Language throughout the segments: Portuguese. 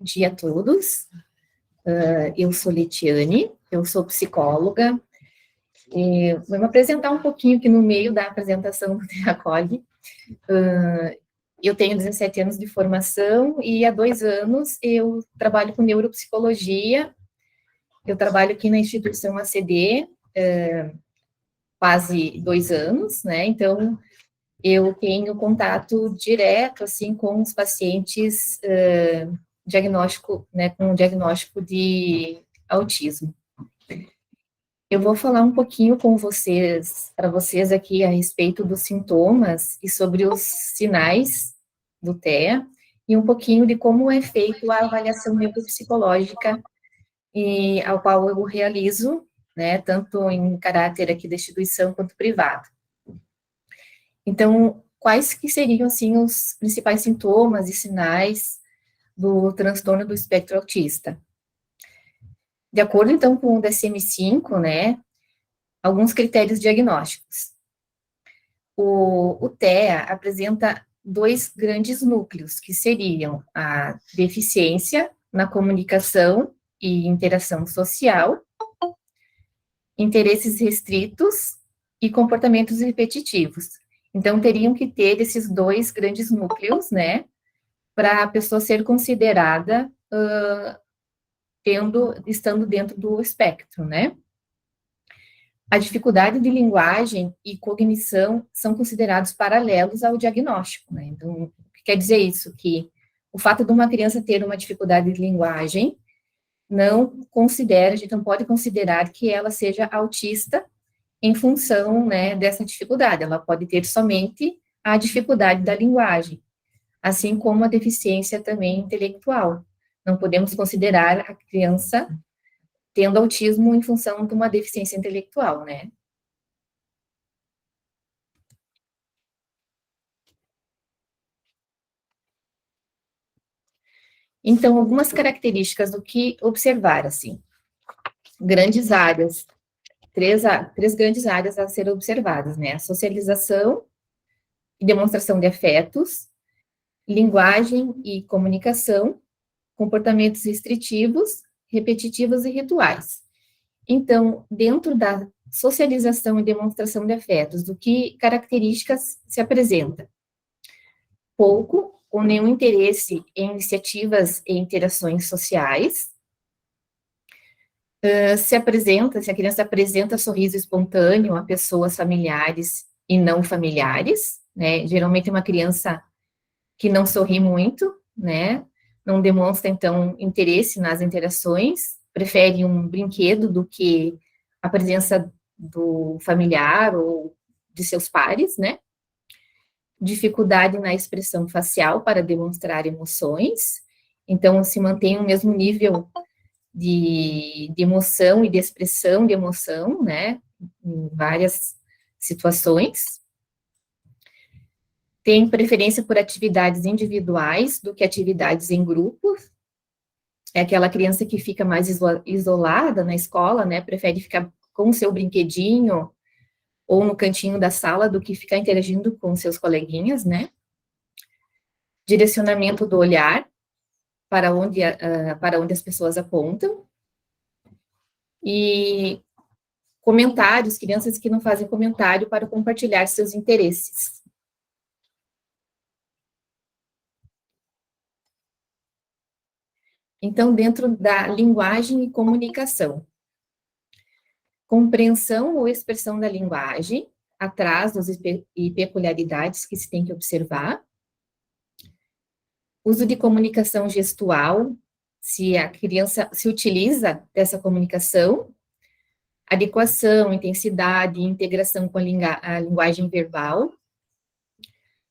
Bom dia a todos. Eu sou Letiane, eu sou psicóloga. Vou me apresentar um pouquinho aqui no meio da apresentação do Terracoli. Eu tenho 17 anos de formação e há 2 anos eu trabalho com neuropsicologia. Eu trabalho aqui na instituição ACD, quase 2 anos, né? Então, eu tenho contato direto, assim, com os pacientes diagnóstico, né, com o diagnóstico de autismo. Eu vou falar um pouquinho com vocês, para vocês aqui, a respeito dos sintomas e sobre os sinais do TEA, e um pouquinho de como é feita a avaliação neuropsicológica, e ao qual eu realizo, né, tanto em caráter aqui da instituição quanto privado. Então, quais que seriam, assim, os principais sintomas e sinais do transtorno do espectro autista? De acordo, então, com o DSM-5, né, alguns critérios diagnósticos. O TEA apresenta 2 grandes núcleos, que seriam a deficiência na comunicação e interação social, interesses restritos e comportamentos repetitivos. Então, teriam que ter esses 2 grandes núcleos, né, para a pessoa ser considerada estando dentro do espectro, né? A dificuldade de linguagem e cognição são considerados paralelos ao diagnóstico, né? Então, o que quer dizer isso? Que o fato de uma criança ter uma dificuldade de linguagem a gente não pode considerar que ela seja autista em função, né, dessa dificuldade. Ela pode ter somente a dificuldade da linguagem, assim como a deficiência também intelectual. Não podemos considerar a criança tendo autismo em função de uma deficiência intelectual, né? Então, algumas características do que observar, assim. Grandes áreas, três grandes áreas a serem observadas, né? A socialização e demonstração de afetos, linguagem e comunicação, comportamentos restritivos, repetitivos e rituais. Então, dentro da socialização e demonstração de afetos, do que características se apresenta? Pouco ou nenhum interesse em iniciativas e interações sociais. Se a criança apresenta sorriso espontâneo a pessoas familiares e não familiares, né? Geralmente é uma criança que não sorri muito, né? Não demonstra, então, interesse nas interações, prefere um brinquedo do que a presença do familiar ou de seus pares, né? Dificuldade na expressão facial para demonstrar emoções, então se mantém o mesmo nível de emoção e de expressão de emoção, né, em várias situações. Tem preferência por atividades individuais do que atividades em grupo. É aquela criança que fica mais isolada na escola, né, prefere ficar com o seu brinquedinho ou no cantinho da sala do que ficar interagindo com seus coleguinhas, né? Direcionamento do olhar para onde as pessoas apontam. E comentários, crianças que não fazem comentário para compartilhar seus interesses. Então, dentro da linguagem e comunicação. Compreensão ou expressão da linguagem, atrasos e peculiaridades que se tem que observar. Uso de comunicação gestual, se a criança se utiliza dessa comunicação. Adequação, intensidade e integração com a linguagem verbal.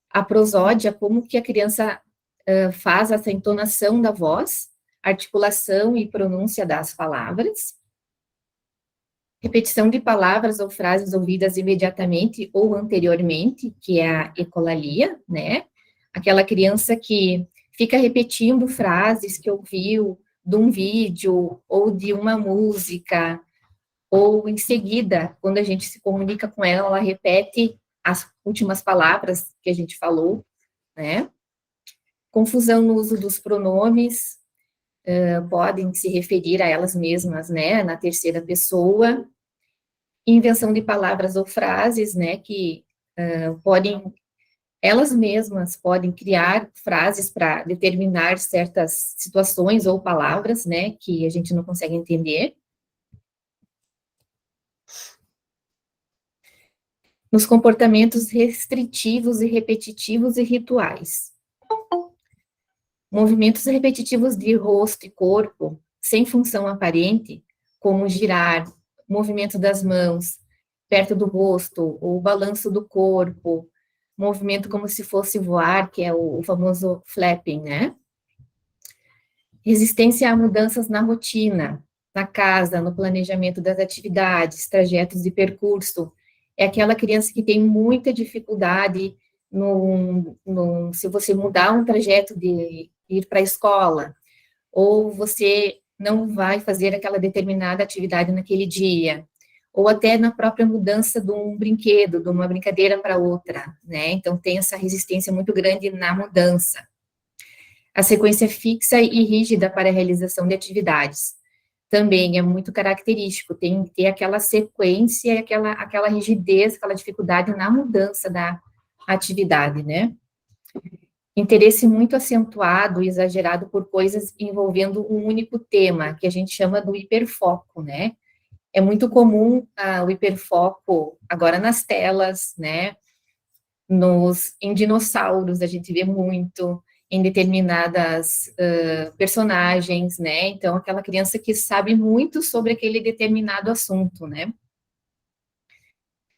A prosódia, como que a criança faz essa entonação da voz, articulação e pronúncia das palavras. Repetição de palavras ou frases ouvidas imediatamente ou anteriormente, que é a ecolalia, né? Aquela criança que fica repetindo frases que ouviu de um vídeo ou de uma música, ou em seguida, quando a gente se comunica com ela, ela repete as últimas palavras que a gente falou, né? Confusão no uso dos pronomes, podem se referir a elas mesmas, né, na terceira pessoa, invenção de palavras ou frases, né, que podem, elas mesmas podem criar frases para determinar certas situações ou palavras, né, que a gente não consegue entender. Nos comportamentos restritivos e repetitivos e rituais. Movimentos repetitivos de rosto e corpo, sem função aparente, como girar, movimento das mãos perto do rosto, ou balanço do corpo, movimento como se fosse voar, que é o famoso flapping, né? Resistência a mudanças na rotina, na casa, no planejamento das atividades, trajetos de percurso. É aquela criança que tem muita dificuldade se você mudar um trajeto de ir para a escola, ou você não vai fazer aquela determinada atividade naquele dia, ou até na própria mudança de um brinquedo, de uma brincadeira para outra, né? Então, tem essa resistência muito grande na mudança. A sequência fixa e rígida para a realização de atividades. Também é muito característico, tem que ter aquela sequência, aquela rigidez, aquela dificuldade na mudança da atividade, né? Interesse muito acentuado e exagerado por coisas envolvendo um único tema, que a gente chama do hiperfoco, né? É muito comum o hiperfoco agora nas telas, né? Em dinossauros a gente vê muito, em determinadas personagens, né? Então, aquela criança que sabe muito sobre aquele determinado assunto, né?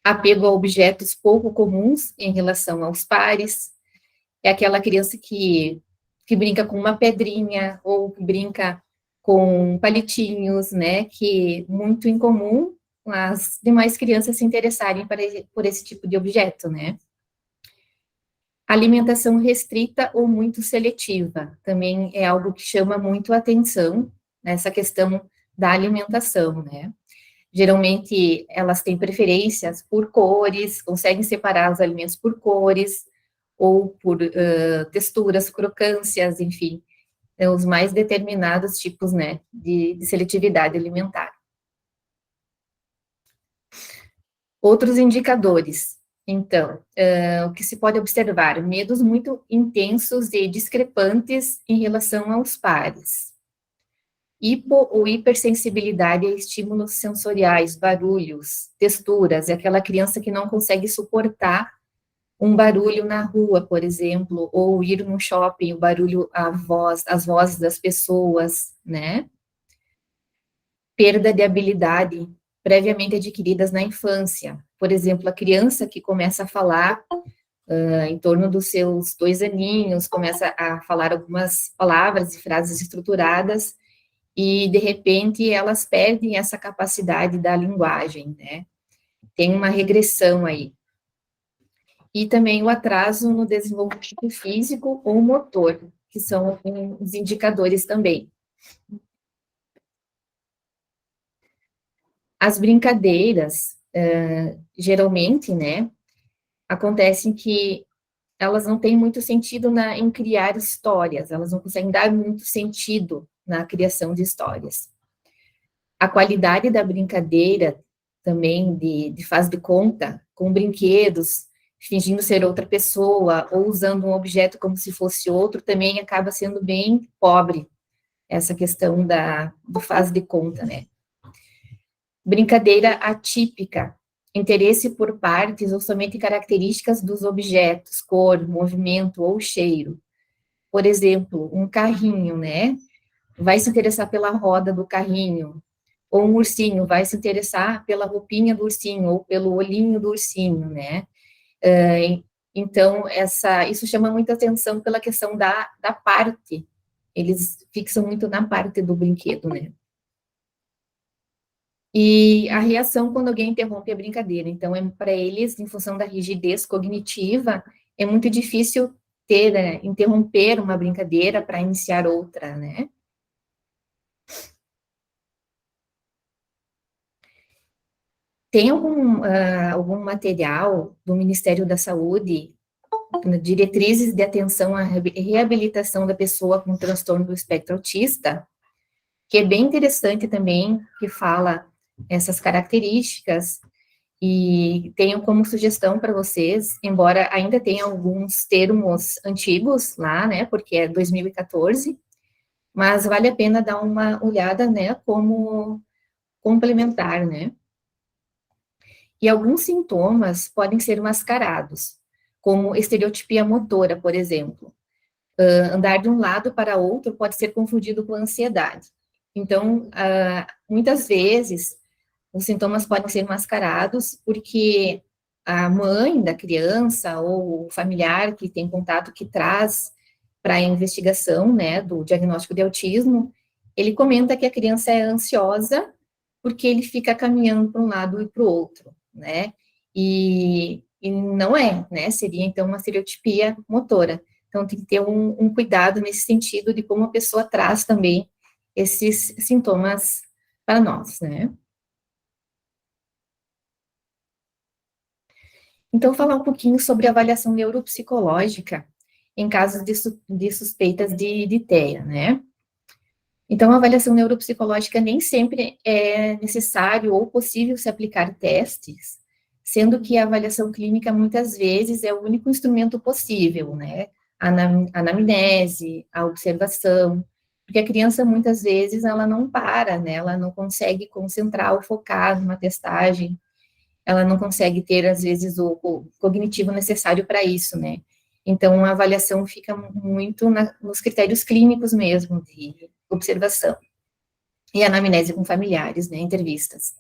Apego a objetos pouco comuns em relação aos pares, é aquela criança que brinca com uma pedrinha, ou que brinca com palitinhos, né? Que muito incomum as demais crianças se interessarem por esse tipo de objeto, né? Alimentação restrita ou muito seletiva, também é algo que chama muito a atenção, nessa questão da alimentação, né? Geralmente, elas têm preferências por cores, conseguem separar os alimentos por cores, ou por texturas, crocâncias, enfim, os mais determinados tipos, né, de seletividade alimentar. Outros indicadores. Então, o que se pode observar? Medos muito intensos e discrepantes em relação aos pares. Hipo ou hipersensibilidade a estímulos sensoriais, barulhos, texturas, é aquela criança que não consegue suportar um barulho na rua, por exemplo, ou ir no shopping, o barulho, as vozes das pessoas, né? Perda de habilidade previamente adquiridas na infância. Por exemplo, a criança que começa a falar em torno dos seus 2 aninhos, começa a falar algumas palavras e frases estruturadas, e, de repente, elas perdem essa capacidade da linguagem, né? Tem uma regressão aí. E também o atraso no desenvolvimento físico ou motor, que são os indicadores também. As brincadeiras, geralmente, né, acontecem que elas não têm muito sentido em criar histórias, elas não conseguem dar muito sentido na criação de histórias. A qualidade da brincadeira também, de faz de conta, com brinquedos, fingindo ser outra pessoa, ou usando um objeto como se fosse outro, também acaba sendo bem pobre, essa questão do faz de conta, né? Brincadeira atípica, interesse por partes ou somente características dos objetos, cor, movimento ou cheiro. Por exemplo, um carrinho, né? Vai se interessar pela roda do carrinho, ou um ursinho vai se interessar pela roupinha do ursinho, ou pelo olhinho do ursinho, né? Então, isso chama muita atenção pela questão da parte, eles fixam muito na parte do brinquedo, né? E a reação quando alguém interrompe a brincadeira, então, para eles, em função da rigidez cognitiva, é muito difícil interromper uma brincadeira para iniciar outra, né? Tem algum material do Ministério da Saúde, diretrizes de atenção à reabilitação da pessoa com transtorno do espectro autista, que é bem interessante também, que fala essas características, e tenho como sugestão para vocês, embora ainda tenha alguns termos antigos lá, né, porque é 2014, mas vale a pena dar uma olhada, né, como complementar, né. E alguns sintomas podem ser mascarados, como estereotipia motora, por exemplo. Andar de um lado para outro pode ser confundido com ansiedade. Então, muitas vezes, os sintomas podem ser mascarados porque a mãe da criança ou o familiar que tem contato, que traz para a investigação, né, do diagnóstico de autismo, ele comenta que a criança é ansiosa porque ele fica caminhando para um lado e para o outro, né, e não é, né, seria então uma estereotipia motora. Então, tem que ter um cuidado nesse sentido de como a pessoa traz também esses sintomas para nós, né. Então, falar um pouquinho sobre avaliação neuropsicológica em casos de suspeitas de TEA, né? Então, a avaliação neuropsicológica nem sempre é necessário ou possível se aplicar testes, sendo que a avaliação clínica muitas vezes é o único instrumento possível, né? A anamnese, a observação, porque a criança muitas vezes ela não para, né? Ela não consegue concentrar ou focar numa testagem, ela não consegue ter, às vezes, o cognitivo necessário para isso, né? Então, a avaliação fica muito nos critérios clínicos mesmo, de observação. E anamnese com familiares, né, entrevistas.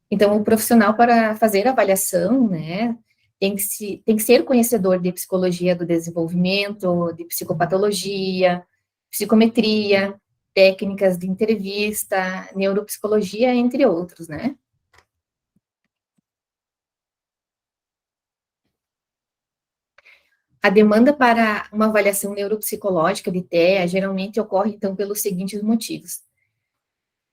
Então, o profissional, para fazer a avaliação, né, tem que ser conhecedor de psicologia do desenvolvimento, de psicopatologia, psicometria, técnicas de entrevista, neuropsicologia, entre outros, né? A demanda para uma avaliação neuropsicológica de TEA geralmente ocorre, então, pelos seguintes motivos: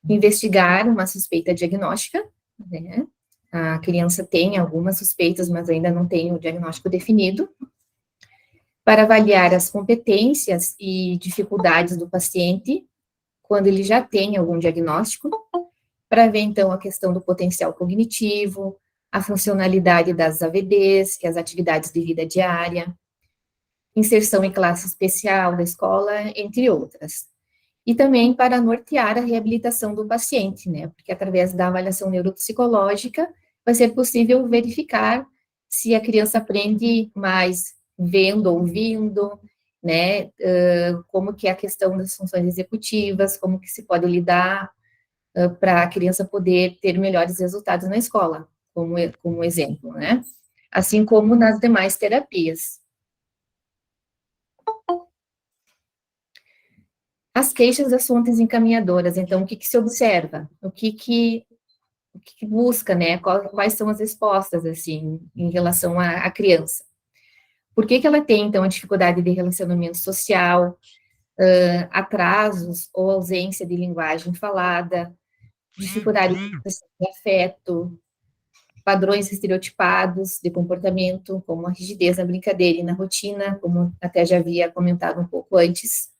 investigar uma suspeita diagnóstica, né? A criança tem algumas suspeitas, mas ainda não tem o diagnóstico definido. Para avaliar as competências e dificuldades do paciente, quando ele já tem algum diagnóstico, para ver, então, a questão do potencial cognitivo, a funcionalidade das AVDs, que é as atividades de vida diária, inserção em classe especial da escola, entre outras. E também para nortear a reabilitação do paciente, né? Porque através da avaliação neuropsicológica vai ser possível verificar se a criança aprende mais vendo, ouvindo, né? Como que é a questão das funções executivas, como que se pode lidar para a criança poder ter melhores resultados na escola, como exemplo, né? Assim como nas demais terapias. As queixas das fontes encaminhadoras, então, o que se observa? O que busca, né? Quais são as respostas, assim, em relação à criança? Por que ela tem, então, a dificuldade de relacionamento social, atrasos ou ausência de linguagem falada, dificuldade de expressão de afeto, padrões estereotipados de comportamento, como a rigidez na brincadeira e na rotina, como até já havia comentado um pouco antes,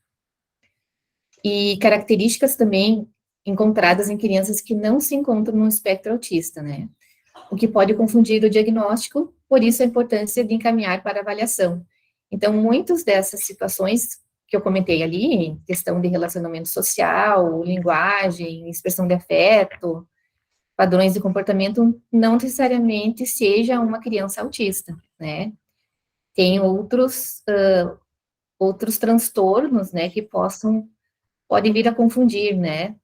e características também encontradas em crianças que não se encontram no espectro autista, né? O que pode confundir o diagnóstico, por isso a importância de encaminhar para avaliação. Então, muitas dessas situações que eu comentei ali, questão de relacionamento social, linguagem, expressão de afeto, padrões de comportamento, não necessariamente seja uma criança autista, né? Tem outros transtornos, né, que podem vir a confundir, né?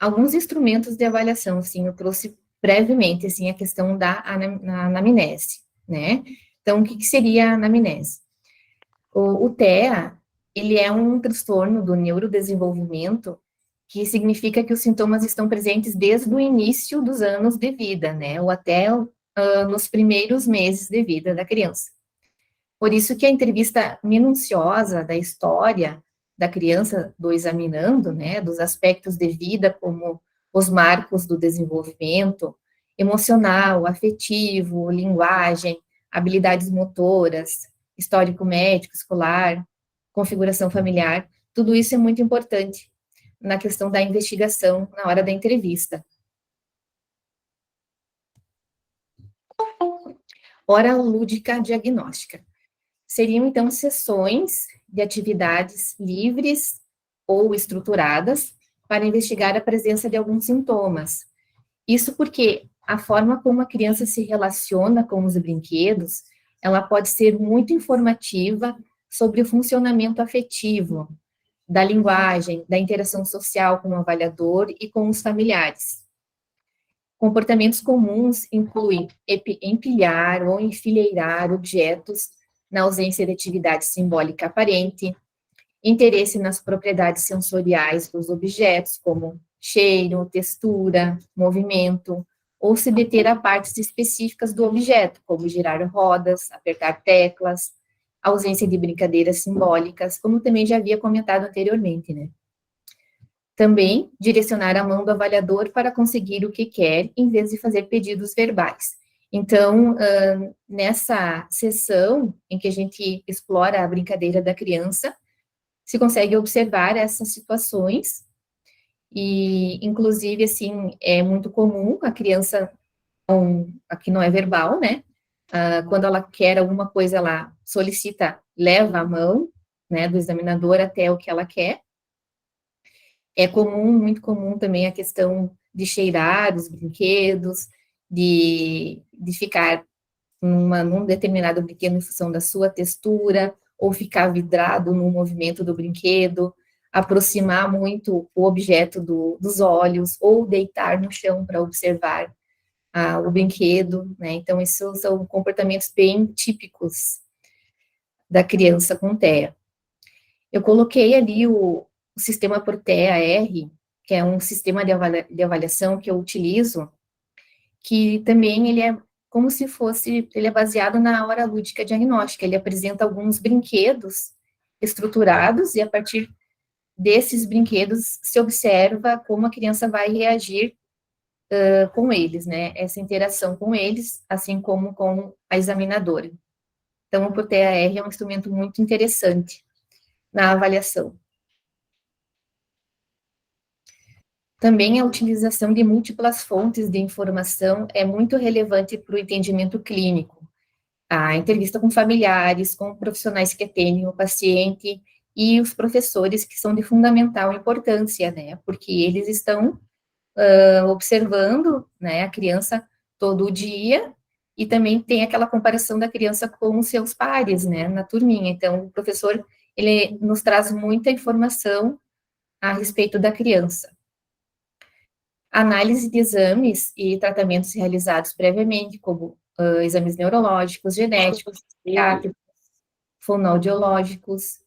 Alguns instrumentos de avaliação, assim, eu trouxe brevemente, assim, a questão da anamnese, né? Então, o que seria a anamnese? O TEA, ele é um transtorno do neurodesenvolvimento que significa que os sintomas estão presentes desde o início dos anos de vida, né? Ou até nos primeiros meses de vida da criança. Por isso que a entrevista minuciosa da história da criança do examinando, né, dos aspectos de vida, como os marcos do desenvolvimento emocional, afetivo, linguagem, habilidades motoras, histórico médico, escolar, configuração familiar, tudo isso é muito importante na questão da investigação na hora da entrevista. Hora lúdica diagnóstica. Seriam, então, sessões de atividades livres ou estruturadas para investigar a presença de alguns sintomas. Isso porque a forma como a criança se relaciona com os brinquedos, ela pode ser muito informativa sobre o funcionamento afetivo, da linguagem, da interação social com o avaliador e com os familiares. Comportamentos comuns incluem empilhar ou enfileirar objetos na ausência de atividade simbólica aparente, interesse nas propriedades sensoriais dos objetos, como cheiro, textura, movimento, ou se deter a partes específicas do objeto, como girar rodas, apertar teclas, ausência de brincadeiras simbólicas, como também já havia comentado anteriormente, né? Também direcionar a mão do avaliador para conseguir o que quer, em vez de fazer pedidos verbais. Então, nessa sessão em que a gente explora a brincadeira da criança, se consegue observar essas situações, e, inclusive, assim, é muito comum a criança, aqui não é verbal, né, quando ela quer alguma coisa, ela solicita, leva a mão, né, do examinador até o que ela quer. É comum, muito comum também a questão de cheirar os brinquedos, de ficar num determinado brinquedo em função da sua textura, ou ficar vidrado no movimento do brinquedo, aproximar muito o objeto dos olhos, ou deitar no chão para observar o brinquedo, né? Então, esses são comportamentos bem típicos da criança com TEA. Eu coloquei ali o sistema Protea-R, que é um sistema de avaliação que eu utilizo, que também ele é como se fosse, ele é baseado na hora lúdica diagnóstica, ele apresenta alguns brinquedos estruturados, e a partir desses brinquedos se observa como a criança vai reagir com eles, né, essa interação com eles, assim como com a examinadora. Então, o Protea-R é um instrumento muito interessante na avaliação. Também a utilização de múltiplas fontes de informação é muito relevante para o entendimento clínico. A entrevista com familiares, com profissionais que atendem o paciente e os professores, que são de fundamental importância, né, porque eles estão observando, né, a criança todo o dia, e também tem aquela comparação da criança com os seus pares, né, na turminha. Então, o professor, ele nos traz muita informação a respeito da criança. Análise de exames e tratamentos realizados previamente, como exames neurológicos, genéticos, psiquiátricos, fonoaudiológicos,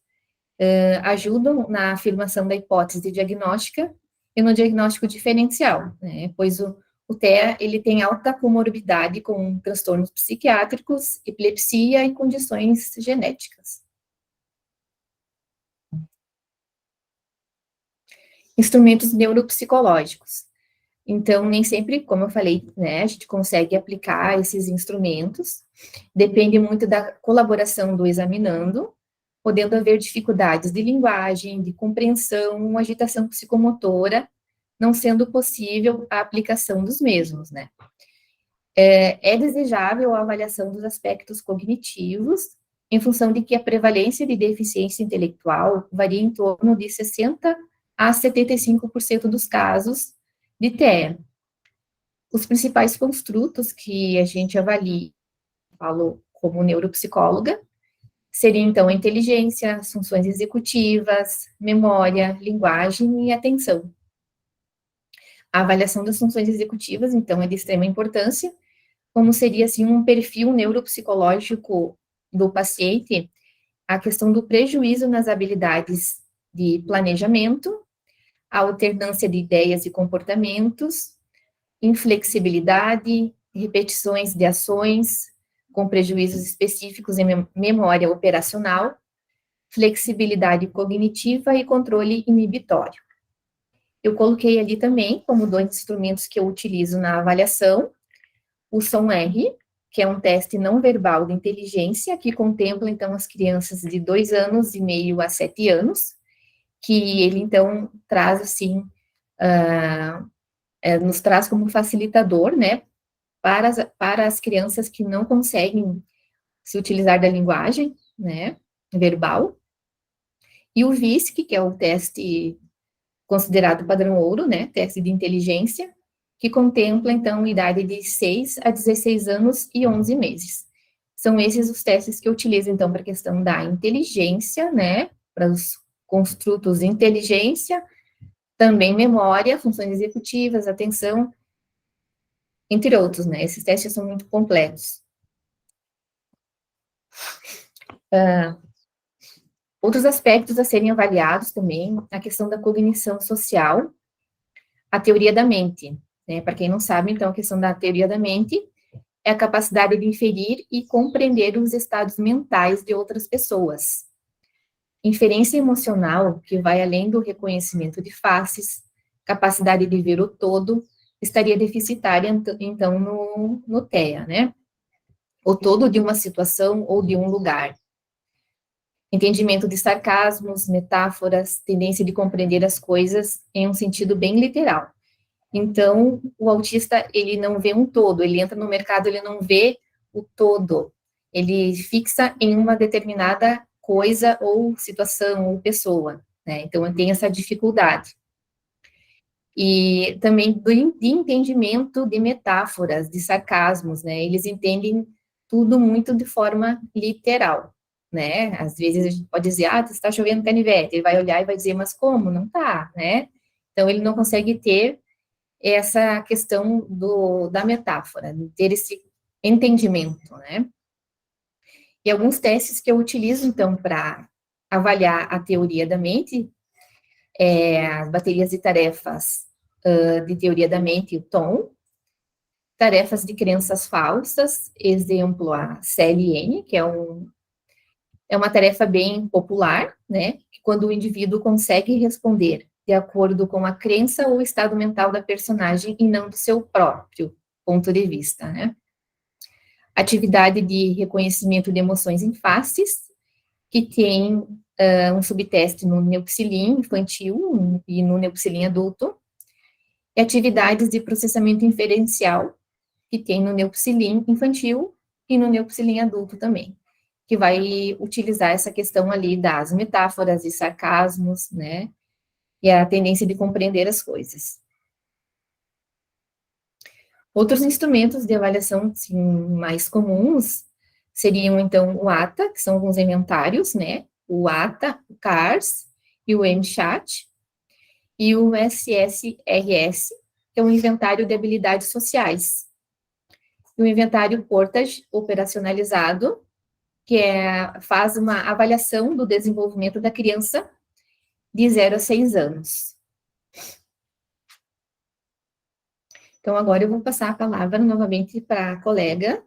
ajudam na afirmação da hipótese diagnóstica e no diagnóstico diferencial, né, pois o TEA, ele tem alta comorbidade com transtornos psiquiátricos, epilepsia e condições genéticas. Instrumentos neuropsicológicos. Então, nem sempre, como eu falei, né, a gente consegue aplicar esses instrumentos, depende muito da colaboração do examinando, podendo haver dificuldades de linguagem, de compreensão, agitação psicomotora, não sendo possível a aplicação dos mesmos, né. É desejável a avaliação dos aspectos cognitivos, em função de que a prevalência de deficiência intelectual varia em torno de 60% a 75% dos casos de TEA. Os principais construtos que a gente avalia, falo como neuropsicóloga, seriam, então, a inteligência, as funções executivas, memória, linguagem e atenção. A avaliação das funções executivas, então, é de extrema importância, como seria, assim, um perfil neuropsicológico do paciente, a questão do prejuízo nas habilidades de planejamento, a alternância de ideias e comportamentos, inflexibilidade, repetições de ações, com prejuízos específicos em memória operacional, flexibilidade cognitiva e controle inibitório. Eu coloquei ali também, como dois instrumentos que eu utilizo na avaliação, o som R, que é um teste não verbal de inteligência, que contempla, então, as crianças de 2 anos e meio a 7 anos, que ele, então, traz, assim, nos traz como facilitador, né, para as crianças que não conseguem se utilizar da linguagem, né, verbal, e o VISC, que é o teste considerado padrão ouro, né, teste de inteligência, que contempla, então, idade de 6 a 16 anos e 11 meses. São esses os testes que eu utilizo, então, para a questão da inteligência, né, para os construtos de inteligência, também memória, funções executivas, atenção, entre outros, né, esses testes são muito completos. Outros aspectos a serem avaliados também, a questão da cognição social, a teoria da mente, né, para quem não sabe, então, a questão da teoria da mente é a capacidade de inferir e compreender os estados mentais de outras pessoas. Inferência emocional, que vai além do reconhecimento de faces, capacidade de ver o todo, estaria deficitária, então, no TEA, né? O todo de uma situação ou de um lugar. Entendimento de sarcasmos, metáforas, tendência de compreender as coisas em um sentido bem literal. Então, o autista, ele não vê um todo, ele entra no mercado, ele não vê o todo. Ele fixa em uma determinada coisa ou situação ou pessoa, né? Então, ele tem essa dificuldade. E também de entendimento de metáforas, de sarcasmos, né? Eles entendem tudo muito de forma literal, né? Às vezes a gente pode dizer, está chovendo canivete. Ele vai olhar e vai dizer, mas como? Não tá, né? Então, ele não consegue ter essa questão da metáfora, ter esse entendimento, né? E alguns testes que eu utilizo, então, para avaliar a teoria da mente, as baterias de tarefas de teoria da mente, o TOM, tarefas de crenças falsas, exemplo, a CLN, que é uma tarefa bem popular, né? Que quando o indivíduo consegue responder de acordo com a crença ou estado mental da personagem e não do seu próprio ponto de vista, né? Atividade de reconhecimento de emoções em faces, que tem um subteste no Neuxilin infantil e no Neuxilin adulto, e atividades de processamento inferencial, que tem no Neuxilin infantil e no Neuxilin adulto também, que vai utilizar essa questão ali das metáforas e sarcasmos, né, e a tendência de compreender as coisas. Outros instrumentos de avaliação assim, mais comuns seriam, então, o ATA, que são alguns inventários, né, o ATA, o CARS e o MChat, e o SSRS, que é um inventário de habilidades sociais. E o inventário Portage operacionalizado, que faz uma avaliação do desenvolvimento da criança de 0 a 6 anos. Então, agora eu vou passar a palavra novamente para a colega.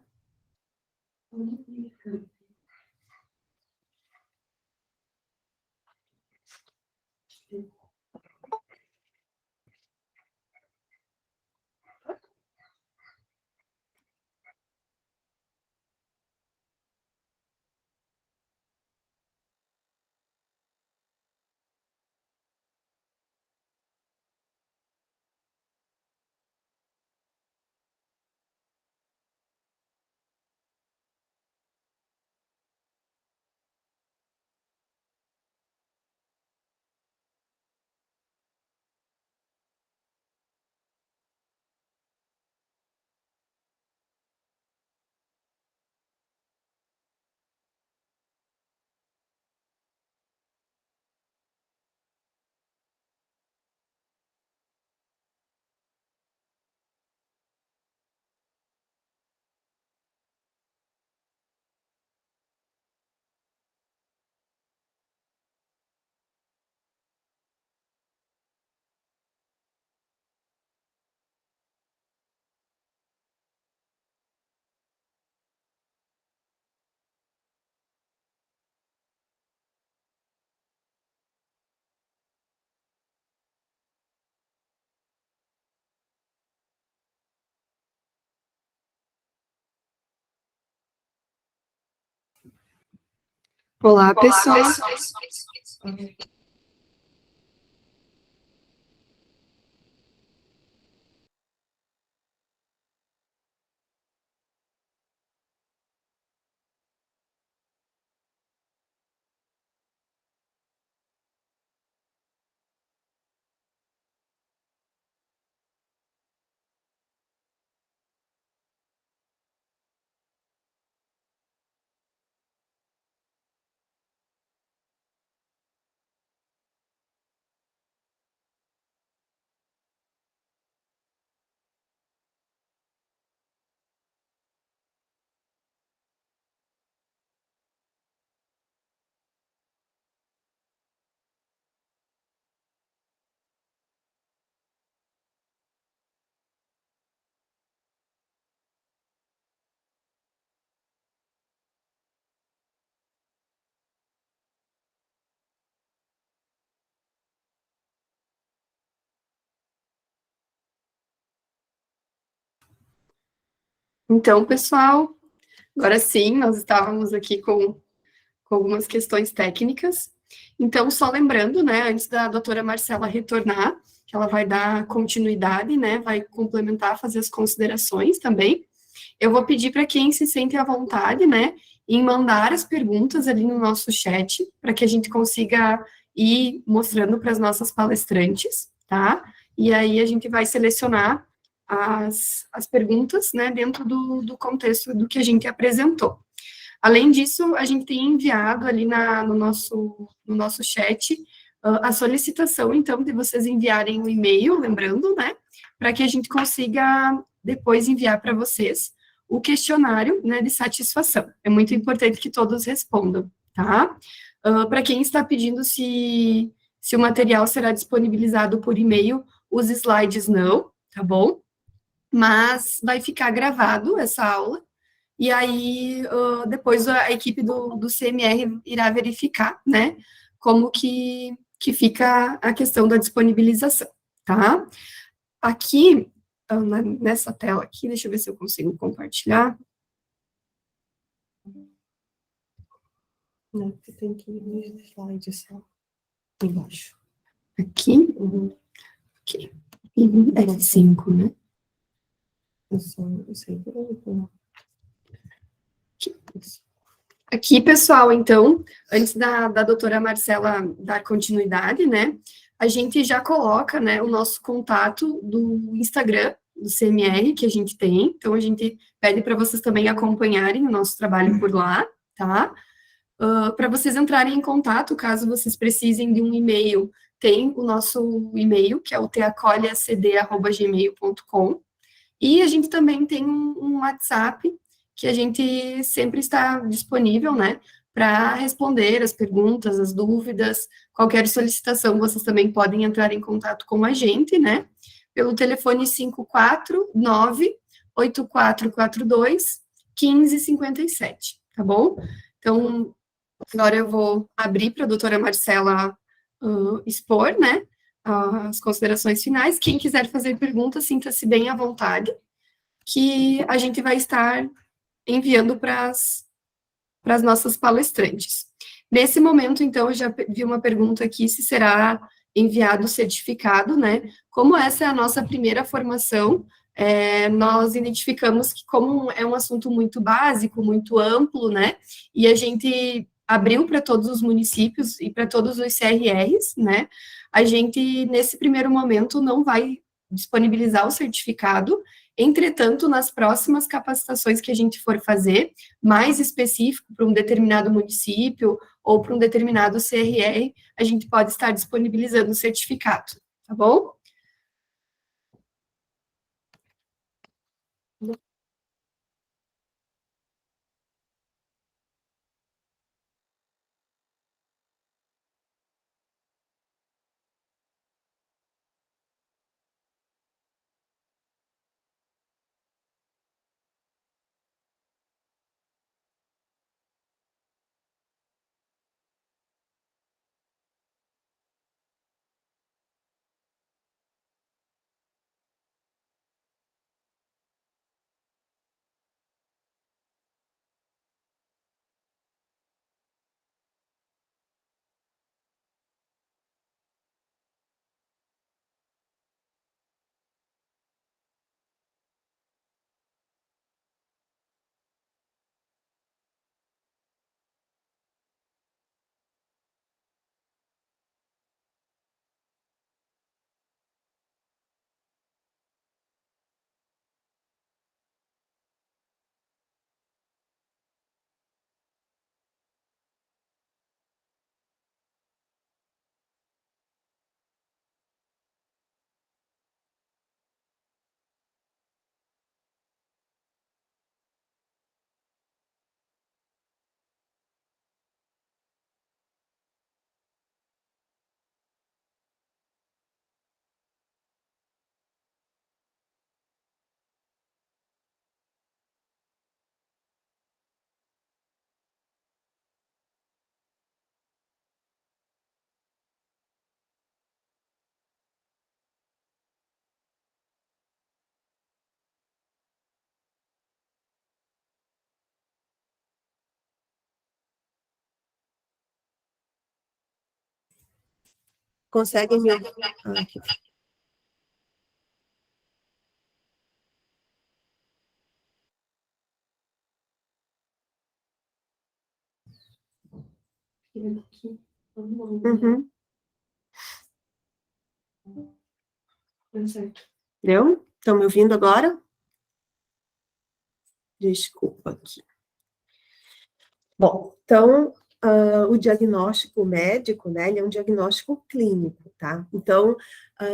Olá, pessoal. Então, pessoal, agora sim, nós estávamos aqui com algumas questões técnicas. Então, só lembrando, né, antes da doutora Marcela retornar, que ela vai dar continuidade, né, vai complementar, fazer as considerações também. Eu vou pedir para quem se sente à vontade, né, em mandar as perguntas ali no nosso chat, para que a gente consiga ir mostrando para as nossas palestrantes, tá? E aí a gente vai selecionar as perguntas, né, dentro do contexto do que a gente apresentou. Além disso, a gente tem enviado ali no nosso chat a solicitação, então, de vocês enviarem um e-mail, lembrando, né, para que a gente consiga depois enviar para vocês o questionário, né, de satisfação. É muito importante que todos respondam, tá? Para quem está pedindo se o material será disponibilizado por e-mail, os slides não, tá bom? Mas vai ficar gravado essa aula, e aí depois a equipe do CMR irá verificar, né, como que fica a questão da disponibilização, tá? Aqui, nessa tela aqui, deixa eu ver se eu consigo compartilhar. Não, você tem que ir no slide só, embaixo. Aqui, aqui. F5, né? Eu sei. Aqui, pessoal, então, antes da doutora Marcela dar continuidade, né, a gente já coloca, né, o nosso contato do Instagram, do CMR, que a gente tem, então a gente pede para vocês também acompanharem o nosso trabalho por lá, tá? Para vocês entrarem em contato, caso vocês precisem de um e-mail, tem o nosso e-mail, que é o teacolheacd@gmail.com, e a gente também tem um WhatsApp que a gente sempre está disponível, né, para responder as perguntas, as dúvidas, qualquer solicitação, vocês também podem entrar em contato com a gente, né, pelo telefone 549-8442 1557, tá bom? Então, agora eu vou abrir para a doutora Marcela expor, né, as considerações finais. Quem quiser fazer perguntas, sinta-se bem à vontade, que a gente vai estar enviando para as nossas palestrantes. Nesse momento, então, eu já vi uma pergunta aqui se será enviado o certificado, né? Como essa é a nossa primeira formação, nós identificamos que, como é um assunto muito básico, muito amplo, né? E a gente abriu para todos os municípios e para todos os CRRs, né? A gente, nesse primeiro momento, não vai disponibilizar o certificado. Entretanto, nas próximas capacitações que a gente for fazer, mais específico para um determinado município ou para um determinado CRR, a gente pode estar disponibilizando o certificado, tá bom? conseguem me... aqui. Uhum. Deu? Estão me ouvindo agora? Desculpa aqui. Bom, então, o diagnóstico médico, né, ele é um diagnóstico clínico, tá? Então,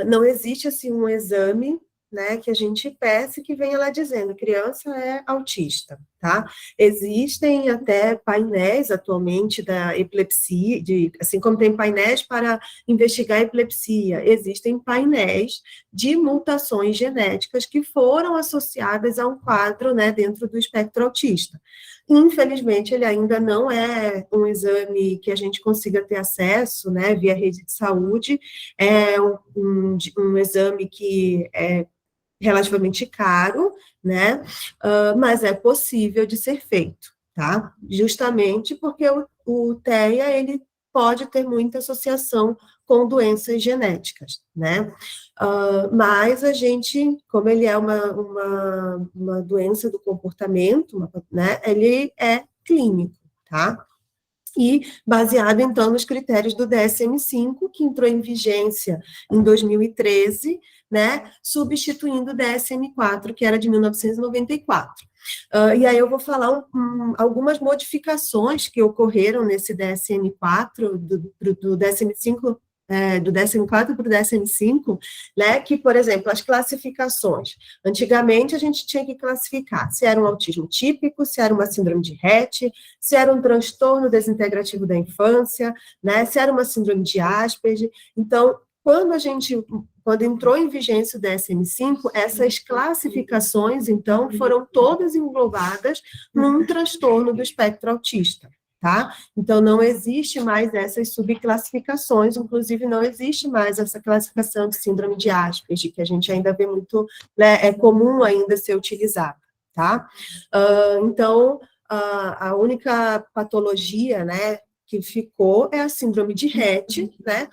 não existe, assim, um exame, né, que a gente peça que venha lá dizendo, criança é autista, tá? Existem até painéis atualmente da epilepsia, assim como tem painéis para investigar a epilepsia, existem painéis de mutações genéticas que foram associadas a um quadro, né, dentro do espectro autista. Infelizmente, ele ainda não é um exame que a gente consiga ter acesso, né, via rede de saúde, é um exame que é relativamente caro, né, mas é possível de ser feito, tá? Justamente porque o TEA, ele pode ter muita associação com doenças genéticas, né? Mas a gente, como ele é uma doença do comportamento, né, ele é clínico, tá? E baseado, então, nos critérios do DSM-5, que entrou em vigência em 2013, né, substituindo o DSM-4, que era de 1994. E aí eu vou falar algumas modificações que ocorreram nesse DSM-4, do DSM-5, do DSM-4 para o DSM-5, né, que, por exemplo, as classificações. Antigamente, a gente tinha que classificar se era um autismo típico, se era uma síndrome de Rett, se era um transtorno desintegrativo da infância, né, se era uma síndrome de Asperger. Então, quando entrou em vigência o DSM-5, essas classificações, então, foram todas englobadas num transtorno do espectro autista, tá? Então, não existe mais essas subclassificações, inclusive não existe mais essa classificação de síndrome de Asperger, que a gente ainda vê muito, né, é comum ainda ser utilizada, tá? Então, a única patologia, né, que ficou é a síndrome de Rett, né,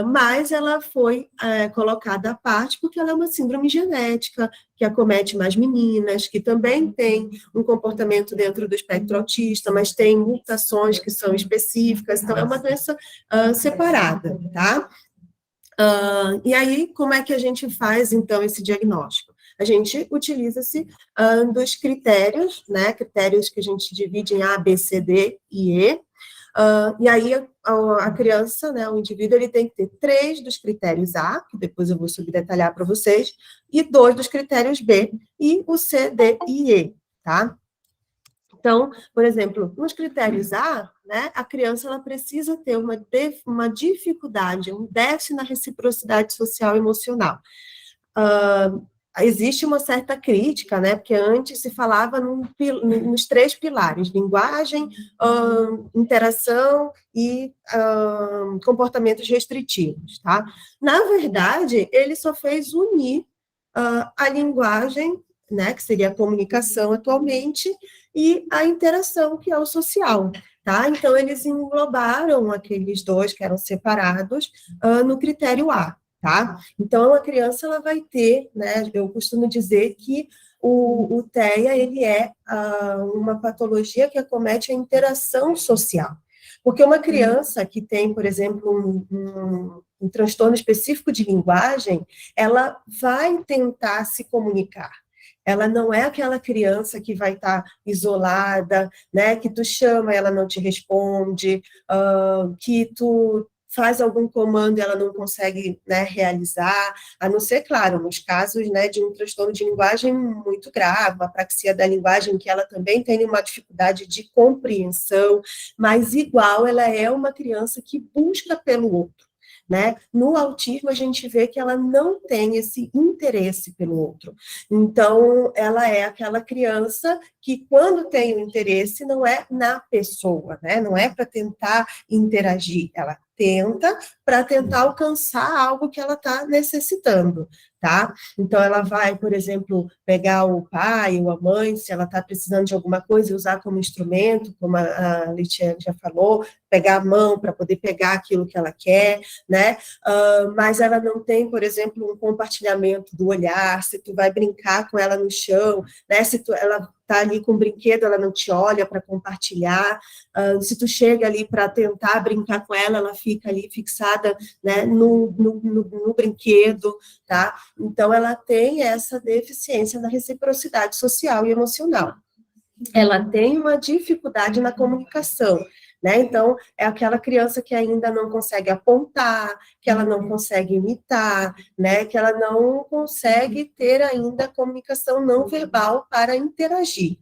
mas ela foi colocada à parte porque ela é uma síndrome genética que acomete mais meninas, que também tem um comportamento dentro do espectro autista, mas tem mutações que são específicas, então é uma doença separada, tá? E aí, como é que a gente faz, então, esse diagnóstico? A gente utiliza-se dos critérios, né, critérios que a gente divide em A, B, C, D e E, e aí a criança, né, o indivíduo, ele tem que ter 3 dos critérios A, que depois eu vou subdetalhar para vocês, e 2 dos critérios B, e o C, D e E, tá? Então, por exemplo, nos critérios A, né, a criança ela precisa ter uma dificuldade, um déficit na reciprocidade social e emocional. Existe uma certa crítica, né, porque antes se falava nos 3 pilares, linguagem, interação e comportamentos restritivos, tá? Na verdade, ele só fez unir a linguagem, né, que seria a comunicação atualmente, e a interação, que é o social, tá? Então, eles englobaram aqueles 2 que eram separados no critério A, tá? Então, a criança, ela vai ter, né, eu costumo dizer que o TEA, ele é uma patologia que acomete a interação social. Porque uma criança que tem, por exemplo, um transtorno específico de linguagem, ela vai tentar se comunicar. Ela não é aquela criança que vai estar isolada, né, que tu chama, ela não te responde, que tu faz algum comando e ela não consegue, né, realizar, a não ser, claro, nos casos, né, de um transtorno de linguagem muito grave, uma apraxia da linguagem, que ela também tem uma dificuldade de compreensão, mas igual ela é uma criança que busca pelo outro. Né? No autismo, a gente vê que ela não tem esse interesse pelo outro. Então, ela é aquela criança que, quando tem o interesse, não é na pessoa, né? Não é para tentar interagir, ela tenta para tentar alcançar algo que ela está necessitando, tá? Então, ela vai, por exemplo, pegar o pai ou a mãe, se ela está precisando de alguma coisa, e usar como instrumento, como a Letícia já falou, pegar a mão para poder pegar aquilo que ela quer, né? Mas ela não tem, por exemplo, um compartilhamento do olhar, se tu vai brincar com ela no chão, né? Ela está ali com o brinquedo, ela não te olha para compartilhar, se tu chega ali para tentar brincar com ela, ela fica ali fixada, né, no brinquedo, tá? Então, ela tem essa deficiência da reciprocidade social e emocional. Ela tem uma dificuldade na comunicação, né? Então, é aquela criança que ainda não consegue apontar, que ela não consegue imitar, né? Que ela não consegue ter ainda comunicação não verbal para interagir.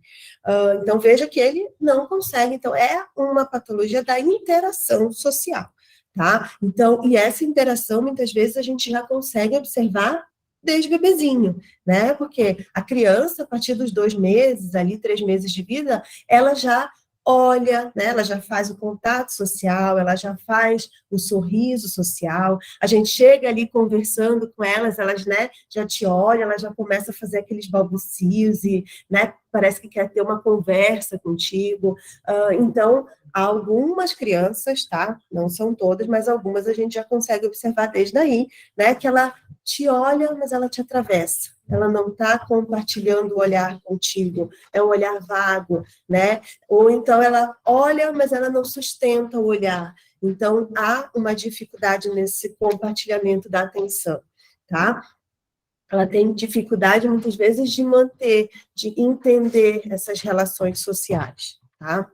Então, veja que ele não consegue. Então, é uma patologia da interação social, tá? Então, e essa interação, muitas vezes, a gente já consegue observar desde bebezinho, né? Porque a criança, a partir dos 2 meses, ali, 3 meses de vida, ela já olha, né? Ela já faz o contato social, ela já faz o sorriso social, a gente chega ali conversando com elas, né, já te olham, ela já começa a fazer aqueles balbucios e, né, parece que quer ter uma conversa contigo. Então, algumas crianças, tá? Não são todas, mas algumas a gente já consegue observar desde aí, né, que ela te olha, mas ela te atravessa. Ela não está compartilhando o olhar contigo, é um olhar vago, né? Ou então ela olha, mas ela não sustenta o olhar. Então, há uma dificuldade nesse compartilhamento da atenção, tá? Ela tem dificuldade, muitas vezes, de manter, de entender essas relações sociais, tá?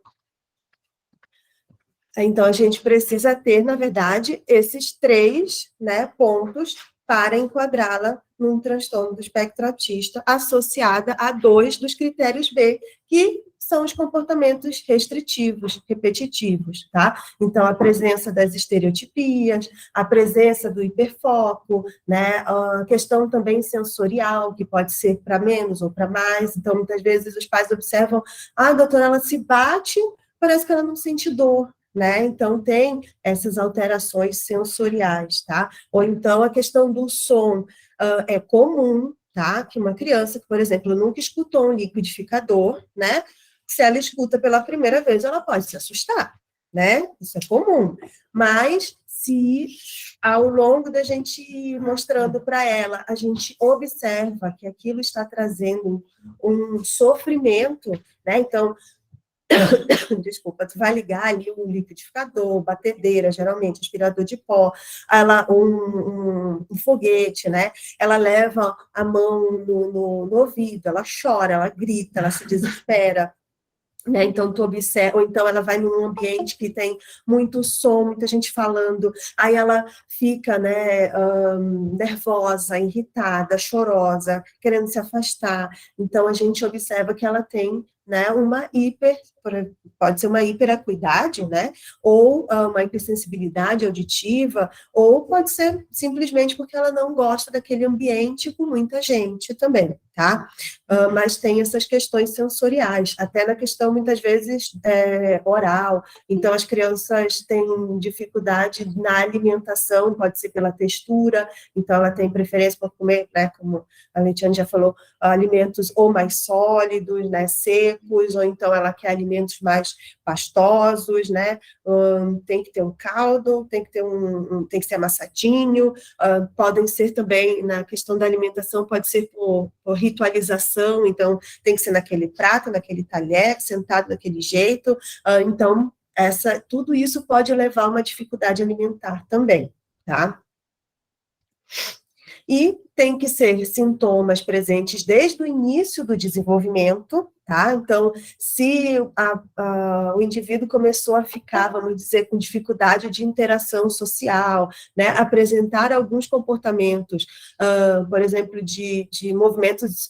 Então, a gente precisa ter, na verdade, esses 3, né, pontos para enquadrá-la num transtorno do espectro autista, associada a 2 dos critérios B, que são os comportamentos restritivos, repetitivos, tá? Então, a presença das estereotipias, a presença do hiperfoco, né? A questão também sensorial, que pode ser para menos ou para mais. Então, muitas vezes os pais observam, doutora, ela se bate, parece que ela não sente dor, né? Então, tem essas alterações sensoriais, tá? Ou então, a questão do som. É comum, tá? Que uma criança que, por exemplo, nunca escutou um liquidificador, né? Se ela escuta pela primeira vez, ela pode se assustar, né? Isso é comum. Mas, se ao longo da gente ir mostrando para ela, a gente observa que aquilo está trazendo um sofrimento, né? Então, desculpa, tu vai ligar ali um liquidificador, batedeira, geralmente aspirador de pó, um foguete, né? Ela leva a mão no ouvido, ela chora, ela grita, ela se desespera. Né? Então, tu observa, ou então ela vai num ambiente que tem muito som, muita gente falando, aí ela fica, né, nervosa, irritada, chorosa, querendo se afastar. Então, a gente observa que ela tem, né, pode ser uma hiperacuidade, né, ou uma hipersensibilidade auditiva, ou pode ser simplesmente porque ela não gosta daquele ambiente com muita gente também, tá? Mas tem essas questões sensoriais, até na questão, muitas vezes, oral. Então, as crianças têm dificuldade na alimentação, pode ser pela textura, então ela tem preferência por comer, né, como a Letiane já falou, alimentos ou mais sólidos, né, secos, ou então ela quer alimentos mais pastosos, né, tem que ter um caldo, tem que ser amassadinho, podem ser também, na questão da alimentação, pode ser por ritualização, então tem que ser naquele prato, naquele talher, sentado daquele jeito, então tudo isso pode levar a uma dificuldade alimentar também, tá? E tem que ser sintomas presentes desde o início do desenvolvimento, tá? Então, se o indivíduo começou a ficar, vamos dizer, com dificuldade de interação social, né? Apresentar alguns comportamentos, por exemplo, de movimentos,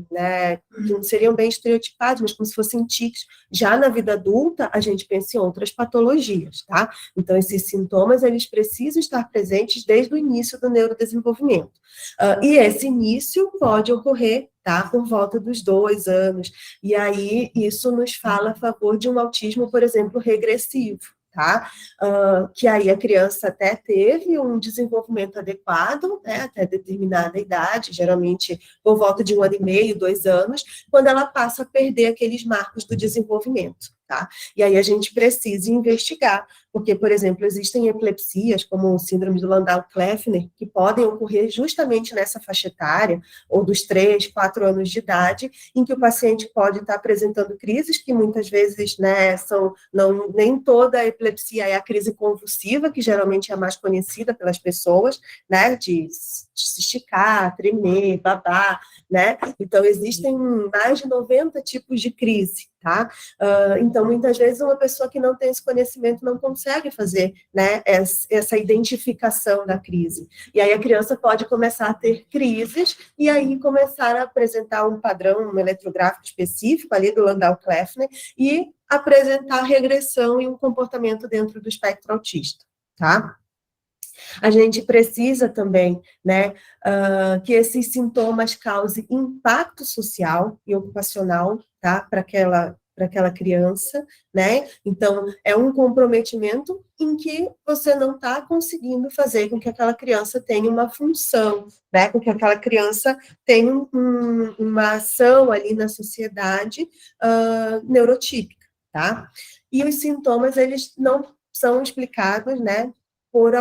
né, que não seriam bem estereotipados, mas como se fossem tiques, já na vida adulta, a gente pensa em outras patologias, tá? Então, esses sintomas, eles precisam estar presentes desde o início do neurodesenvolvimento. E esse início pode ocorrer, tá, por volta dos 2 anos, e aí isso nos fala a favor de um autismo, por exemplo, regressivo, tá? Que aí a criança até teve um desenvolvimento adequado, né, até determinada idade, geralmente por volta de 1 ano e meio, 2 anos, quando ela passa a perder aqueles marcos do desenvolvimento, tá? E aí a gente precisa investigar, porque, por exemplo, existem epilepsias, como o síndrome do Landau-Kleffner, que podem ocorrer justamente nessa faixa etária, ou dos 3, 4 anos de idade, em que o paciente pode estar apresentando crises que muitas vezes, né, nem toda a epilepsia é a crise convulsiva, que geralmente é a mais conhecida pelas pessoas, né, de se esticar, tremer, babar, né? Então, existem mais de 90 tipos de crise, tá? Então, muitas vezes, uma pessoa que não tem esse conhecimento não consegue fazer, né, essa identificação da crise. E aí a criança pode começar a ter crises e aí começar a apresentar um padrão, um eletrográfico específico ali do Landau-Kleffner e apresentar regressão e um comportamento dentro do espectro autista, tá? A gente precisa também, né, que esses sintomas causem impacto social e ocupacional, tá, para aquela criança, né? Então, é um comprometimento em que você não está conseguindo fazer com que aquela criança tenha uma função, né? Com que aquela criança tenha uma ação ali na sociedade neurotípica, tá? E os sintomas, eles não são explicados, né, por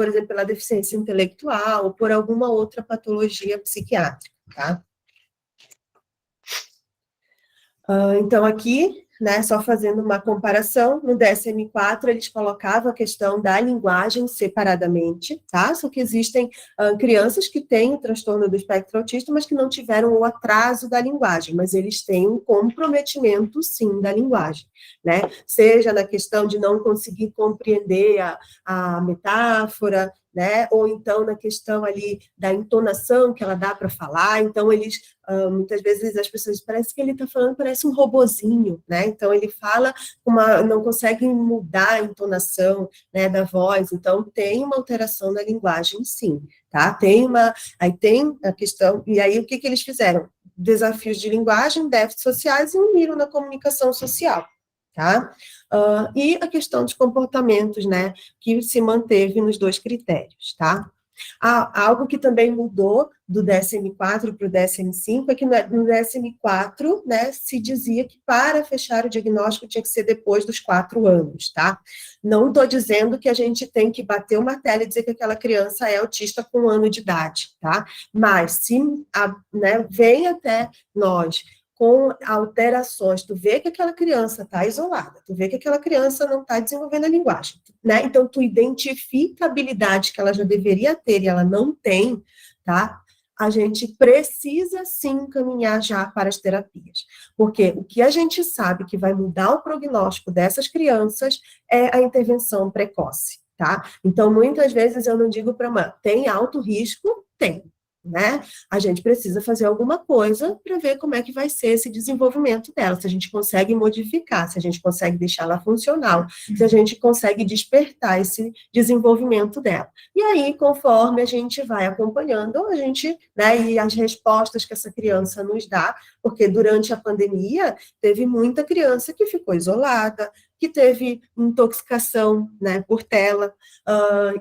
exemplo, pela deficiência intelectual, ou por alguma outra patologia psiquiátrica, tá? Então, aqui, né, só fazendo uma comparação, no DSM-4 eles colocavam a questão da linguagem separadamente, tá? Só que existem crianças que têm o transtorno do espectro autista, mas que não tiveram o atraso da linguagem, mas eles têm um comprometimento, sim, da linguagem, né? Seja na questão de não conseguir compreender a metáfora, né? Ou então na questão ali da entonação que ela dá para falar, então eles, muitas vezes as pessoas, parece que ele está falando, parece um robozinho, né? Então ele fala, não consegue mudar a entonação, né, da voz, então tem uma alteração na linguagem, sim, tá? Aí tem a questão, e aí o que eles fizeram? Desafios de linguagem, déficits sociais e uniram na comunicação social, tá? E a questão dos comportamentos, né, que se manteve nos 2 critérios, tá? Algo que também mudou do DSM-4 para o DSM-5 é que no DSM-4, né, se dizia que para fechar o diagnóstico tinha que ser depois dos 4 anos, tá? Não estou dizendo que a gente tem que bater o martelo e dizer que aquela criança é autista com 1 ano de idade, tá? Mas se né, vem até nós com alterações, tu vê que aquela criança está isolada, tu vê que aquela criança não está desenvolvendo a linguagem, né? Então, tu identifica a habilidade que ela já deveria ter e ela não tem, tá? A gente precisa, sim, caminhar já para as terapias. Porque o que a gente sabe que vai mudar o prognóstico dessas crianças é a intervenção precoce, tá? Então, muitas vezes eu não digo para a mãe, tem alto risco? Tem. Né? A gente precisa fazer alguma coisa para ver como é que vai ser esse desenvolvimento dela, se a gente consegue modificar, se a gente consegue deixá-la funcional, se a gente consegue despertar esse desenvolvimento dela. E aí, conforme a gente vai acompanhando, a gente, né, e as respostas que essa criança nos dá, porque durante a pandemia teve muita criança que ficou isolada, que teve intoxicação, né, por tela,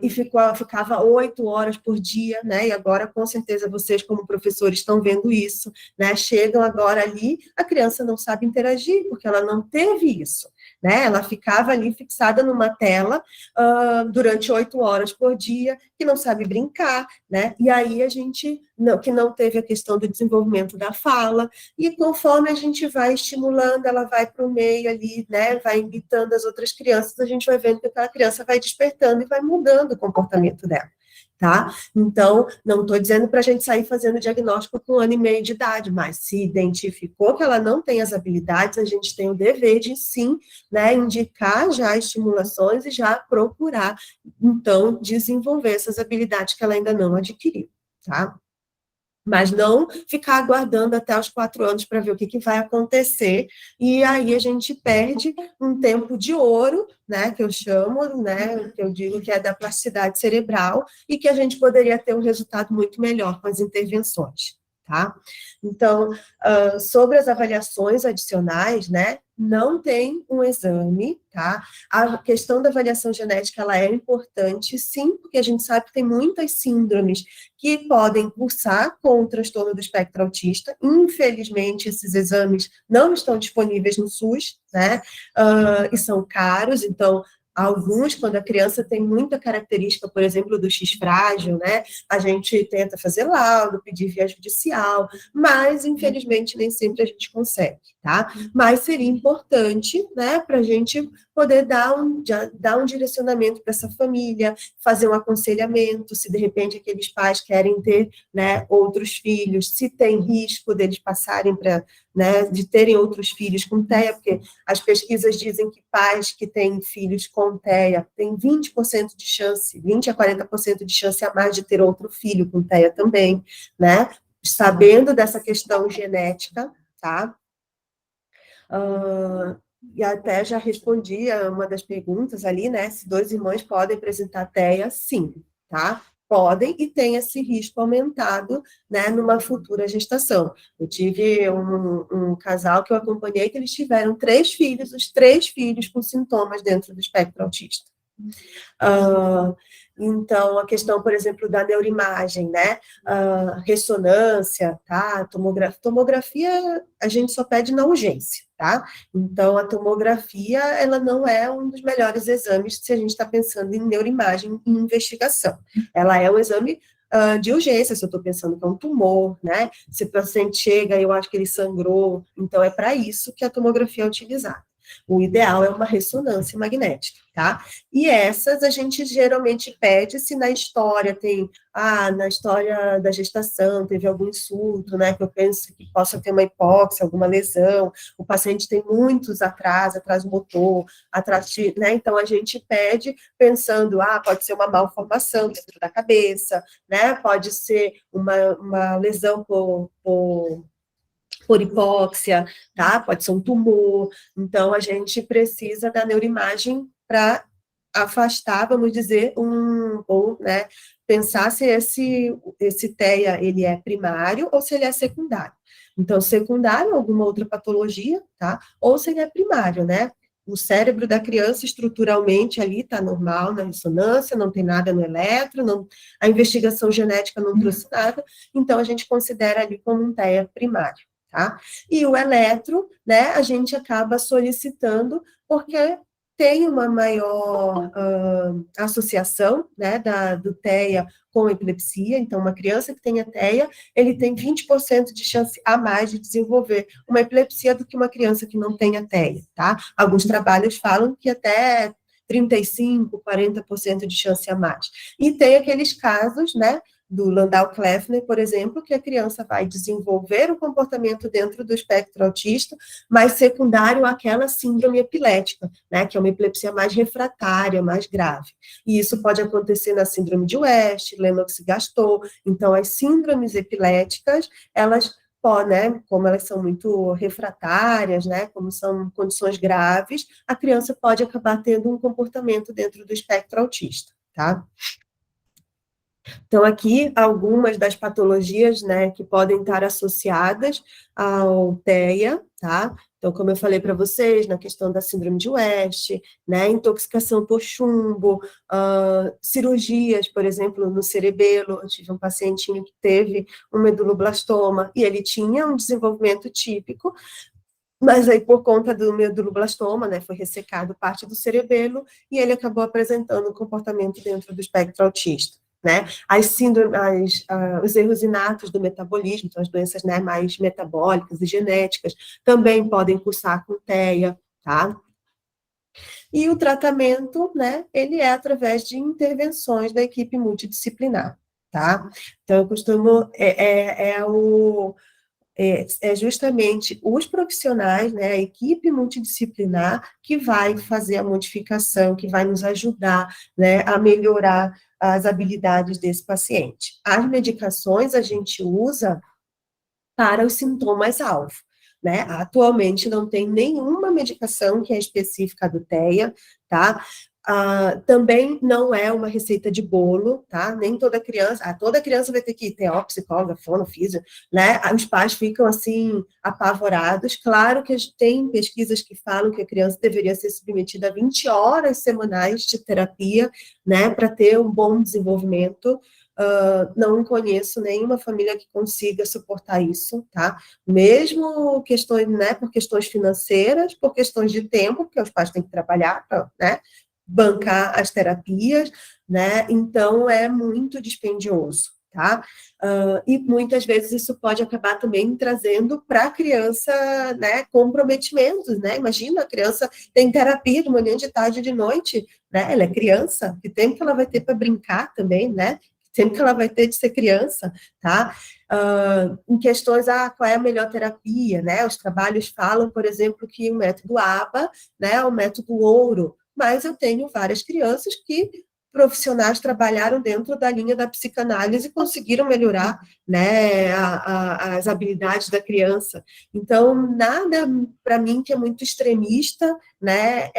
e ficava 8 horas por dia, né, e agora, com certeza, vocês, como professores, estão vendo isso, né, chegam agora ali, a criança não sabe interagir, porque ela não teve isso, né, ela ficava ali fixada numa tela durante 8 horas por dia, que não sabe brincar, né, e aí a gente, que não teve a questão do desenvolvimento da fala, e conforme a gente vai estimulando, ela vai para o meio ali, né, vai imitando as outras crianças, a gente vai vendo que aquela criança vai despertando e vai mudando o comportamento dela, tá? Então, não estou dizendo para a gente sair fazendo diagnóstico com 1 ano e meio de idade, mas se identificou que ela não tem as habilidades, a gente tem o dever de, sim, né, indicar já estimulações e já procurar, então, desenvolver essas habilidades que ela ainda não adquiriu, tá? Mas não ficar aguardando até os 4 anos para ver o que vai acontecer, e aí a gente perde um tempo de ouro, né, que eu chamo, né, que eu digo que é da plasticidade cerebral, e que a gente poderia ter um resultado muito melhor com as intervenções, tá? Então, sobre as avaliações adicionais, né, não tem um exame, tá? A questão da avaliação genética, ela é importante, sim, porque a gente sabe que tem muitas síndromes que podem cursar com o transtorno do espectro autista. Infelizmente, esses exames não estão disponíveis no SUS, né? E são caros, então alguns, quando a criança tem muita característica, por exemplo, do X frágil, né, a gente tenta fazer laudo, pedir via judicial, mas, infelizmente, nem sempre a gente consegue, tá? Mas seria importante, né, para a gente poder dar um direcionamento para essa família, fazer um aconselhamento, se de repente aqueles pais querem ter, né, outros filhos, se tem risco deles passarem para, né, de terem outros filhos com TEA, porque as pesquisas dizem que pais que têm filhos com TEA têm 20% de chance, 20 a 40% de chance a mais de ter outro filho com TEA também, né? Sabendo dessa questão genética, tá? E até já respondi a uma das perguntas ali, né? Se 2 irmãos podem apresentar TEA, sim, tá? Podem e tem esse risco aumentado, né, numa futura gestação. Eu tive um casal que eu acompanhei que eles tiveram 3 filhos, os 3 filhos com sintomas dentro do espectro autista. Então, a questão, por exemplo, da neuroimagem, né? Ressonância, tá? Tomografia, a gente só pede na urgência, tá? Então, a tomografia, ela não é um dos melhores exames se a gente está pensando em neuroimagem e investigação. Ela é um exame de urgência, se eu estou pensando que é um tumor, né? Se o paciente chega e eu acho que ele sangrou, então é para isso que a tomografia é utilizada. O ideal é uma ressonância magnética, tá? E essas a gente geralmente pede se na história tem, na história da gestação teve algum insulto, né, que eu penso que possa ter uma hipóxia, alguma lesão, o paciente tem muitos atraso motor, né, então a gente pede pensando, pode ser uma malformação dentro da cabeça, né, pode ser uma lesão por hipóxia, tá? Pode ser um tumor. Então, a gente precisa da neuroimagem para afastar, vamos dizer, ou, né, pensar se esse TEA, ele é primário ou se ele é secundário. Então, secundário, alguma outra patologia, tá? Ou se ele é primário, né? O cérebro da criança, estruturalmente, ali está normal na ressonância, não tem nada no eletro, a investigação genética não trouxe nada, então a gente considera ali como um TEA primário. Tá? E o eletro, né, a gente acaba solicitando porque tem uma maior associação, né, do TEA com epilepsia, então uma criança que tenha TEA, ele tem 20% de chance a mais de desenvolver uma epilepsia do que uma criança que não tenha TEA, tá? Alguns trabalhos falam que até 35%, 40% de chance a mais. E tem aqueles casos, né, do Landau-Kleffner, por exemplo, que a criança vai desenvolver o comportamento dentro do espectro autista, mas secundário àquela síndrome epilética, né, que é uma epilepsia mais refratária, mais grave. E isso pode acontecer na síndrome de West, Lennox-Gastaut. Então, as síndromes epiléticas, elas né, como elas são muito refratárias, né, como são condições graves, a criança pode acabar tendo um comportamento dentro do espectro autista, tá? Então, aqui, algumas das patologias, né, que podem estar associadas ao TEA, tá? Então, como eu falei para vocês, na questão da síndrome de West, né, intoxicação por chumbo, cirurgias, por exemplo, no cerebelo, eu tive um pacientinho que teve um meduloblastoma, e ele tinha um desenvolvimento típico, mas aí, por conta do meduloblastoma, né, foi ressecado parte do cerebelo, e ele acabou apresentando um comportamento dentro do espectro autista. Né? Os erros inatos do metabolismo, então as doenças, né, mais metabólicas e genéticas, também podem cursar com TEA, tá? E o tratamento, né, ele é através de intervenções da equipe multidisciplinar, tá? Então, eu costumo, é justamente os profissionais, né, a equipe multidisciplinar, que vai fazer a modificação, que vai nos ajudar, né, a melhorar as habilidades desse paciente. As medicações a gente usa para os sintomas-alvo, né? Atualmente não tem nenhuma medicação que é específica do TEA, tá? Também não é uma receita de bolo, tá? Nem toda criança vai ter que ter psicóloga, fono, físio, né? Os pais ficam, assim, apavorados. Claro que tem pesquisas que falam que a criança deveria ser submetida a 20 horas semanais de terapia, né? Para ter um bom desenvolvimento. Não conheço nenhuma família que consiga suportar isso, tá? Mesmo questões, né? Por questões financeiras, por questões de tempo, porque os pais têm que trabalhar, né? Bancar as terapias, né? Então, é muito dispendioso, tá? E muitas vezes isso pode acabar também trazendo para a criança, né, comprometimentos, né? Imagina, a criança tem terapia de manhã, de tarde, de noite, né? Ela é criança, que tempo que ela vai ter para brincar também, né? Que tempo que ela vai ter de ser criança, tá? Em questões, qual é a melhor terapia, né? Os trabalhos falam, por exemplo, que o método ABA, né, é o método ouro, mas eu tenho várias crianças que profissionais trabalharam dentro da linha da psicanálise e conseguiram melhorar, né, as habilidades da criança. Então, nada, para mim, que é muito extremista, né,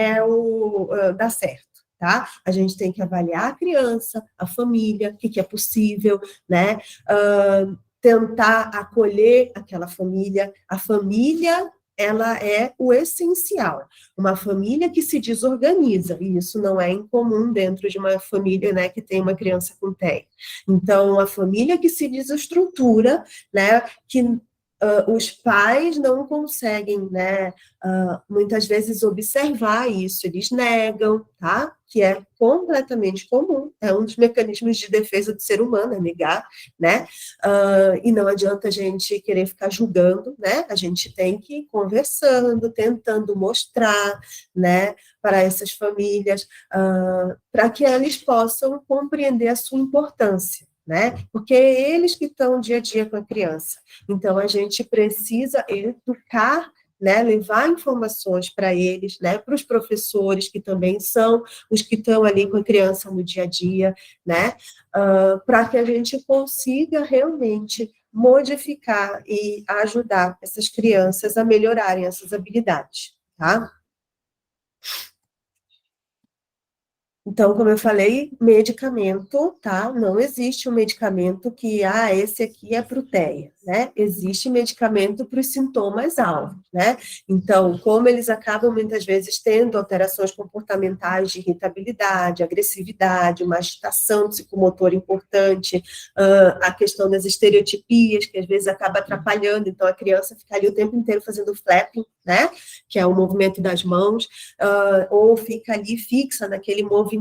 dá certo. Tá? A gente tem que avaliar a criança, a família, o que é possível, né? Tentar acolher aquela família. A família, ela é o essencial. Uma família que se desorganiza, e isso não é incomum dentro de uma família, né, que tem uma criança com TEA. Então, a família que se desestrutura, né, que os pais não conseguem, né, muitas vezes observar isso, eles negam, tá? Que é completamente comum, é um dos mecanismos de defesa do ser humano, é negar, né? E não adianta a gente querer ficar julgando, né? A gente tem que ir conversando, tentando mostrar, né, para essas famílias, para que eles possam compreender a sua importância, né? Porque é eles que estão dia a dia com a criança. Então, a gente precisa educar, né, levar informações para eles, né, para os professores, que também são os que estão ali com a criança no dia a dia, né, para que a gente consiga realmente modificar e ajudar essas crianças a melhorarem essas habilidades, tá? Então, como eu falei, medicamento, tá? Não existe um medicamento que, esse aqui é para o TEA, né? Existe medicamento para os sintomas alvos, né? Então, como eles acabam muitas vezes tendo alterações comportamentais de irritabilidade, agressividade, uma agitação psicomotora importante, a questão das estereotipias, que às vezes acaba atrapalhando, então a criança fica ali o tempo inteiro fazendo flapping, né? Que é o movimento das mãos, ou fica ali fixa naquele movimento,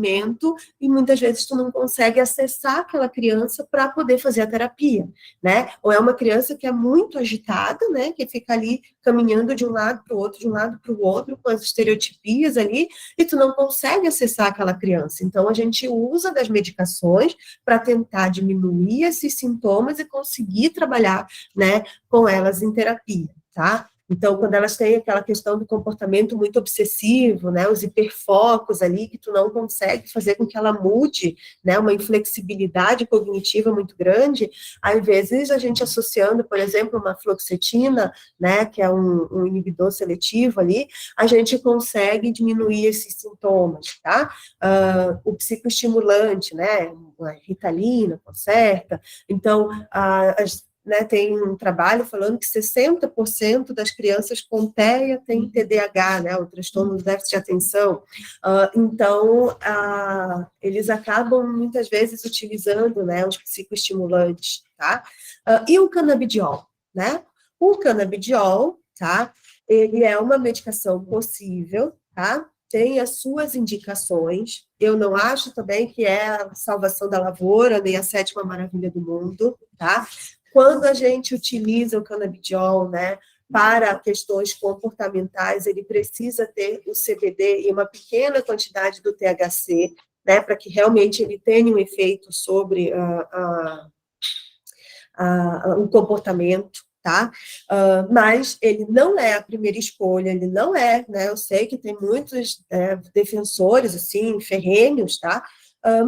e muitas vezes tu não consegue acessar aquela criança para poder fazer a terapia, né? Ou é uma criança que é muito agitada, né? Que fica ali caminhando de um lado para o outro, de um lado para o outro, com as estereotipias ali, e tu não consegue acessar aquela criança. Então, a gente usa das medicações para tentar diminuir esses sintomas e conseguir trabalhar, né, com elas em terapia, tá? Então, quando elas têm aquela questão do comportamento muito obsessivo, né, os hiperfocos ali, que tu não consegue fazer com que ela mude, né, uma inflexibilidade cognitiva muito grande, às vezes a gente associando, por exemplo, uma fluoxetina, né, que é um inibidor seletivo ali, a gente consegue diminuir esses sintomas, tá? O psicoestimulante, né, a Ritalina, Concerta, então, né, tem um trabalho falando que 60% das crianças com TEA têm TDAH, né, o transtorno do déficit de atenção. Então, eles acabam, muitas vezes, utilizando, né, os psicoestimulantes, tá? E o canabidiol, né? O canabidiol, tá? Ele é uma medicação possível, tá? Tem as suas indicações. Eu não acho também que é a salvação da lavoura, nem a sétima maravilha do mundo, tá? Quando a gente utiliza o canabidiol, né, para questões comportamentais, ele precisa ter o CBD e uma pequena quantidade do THC, né, para que realmente ele tenha um efeito sobre o comportamento, tá? Mas ele não é a primeira escolha, ele não é, né? Eu sei que tem muitos defensores, assim, ferrenhos, tá?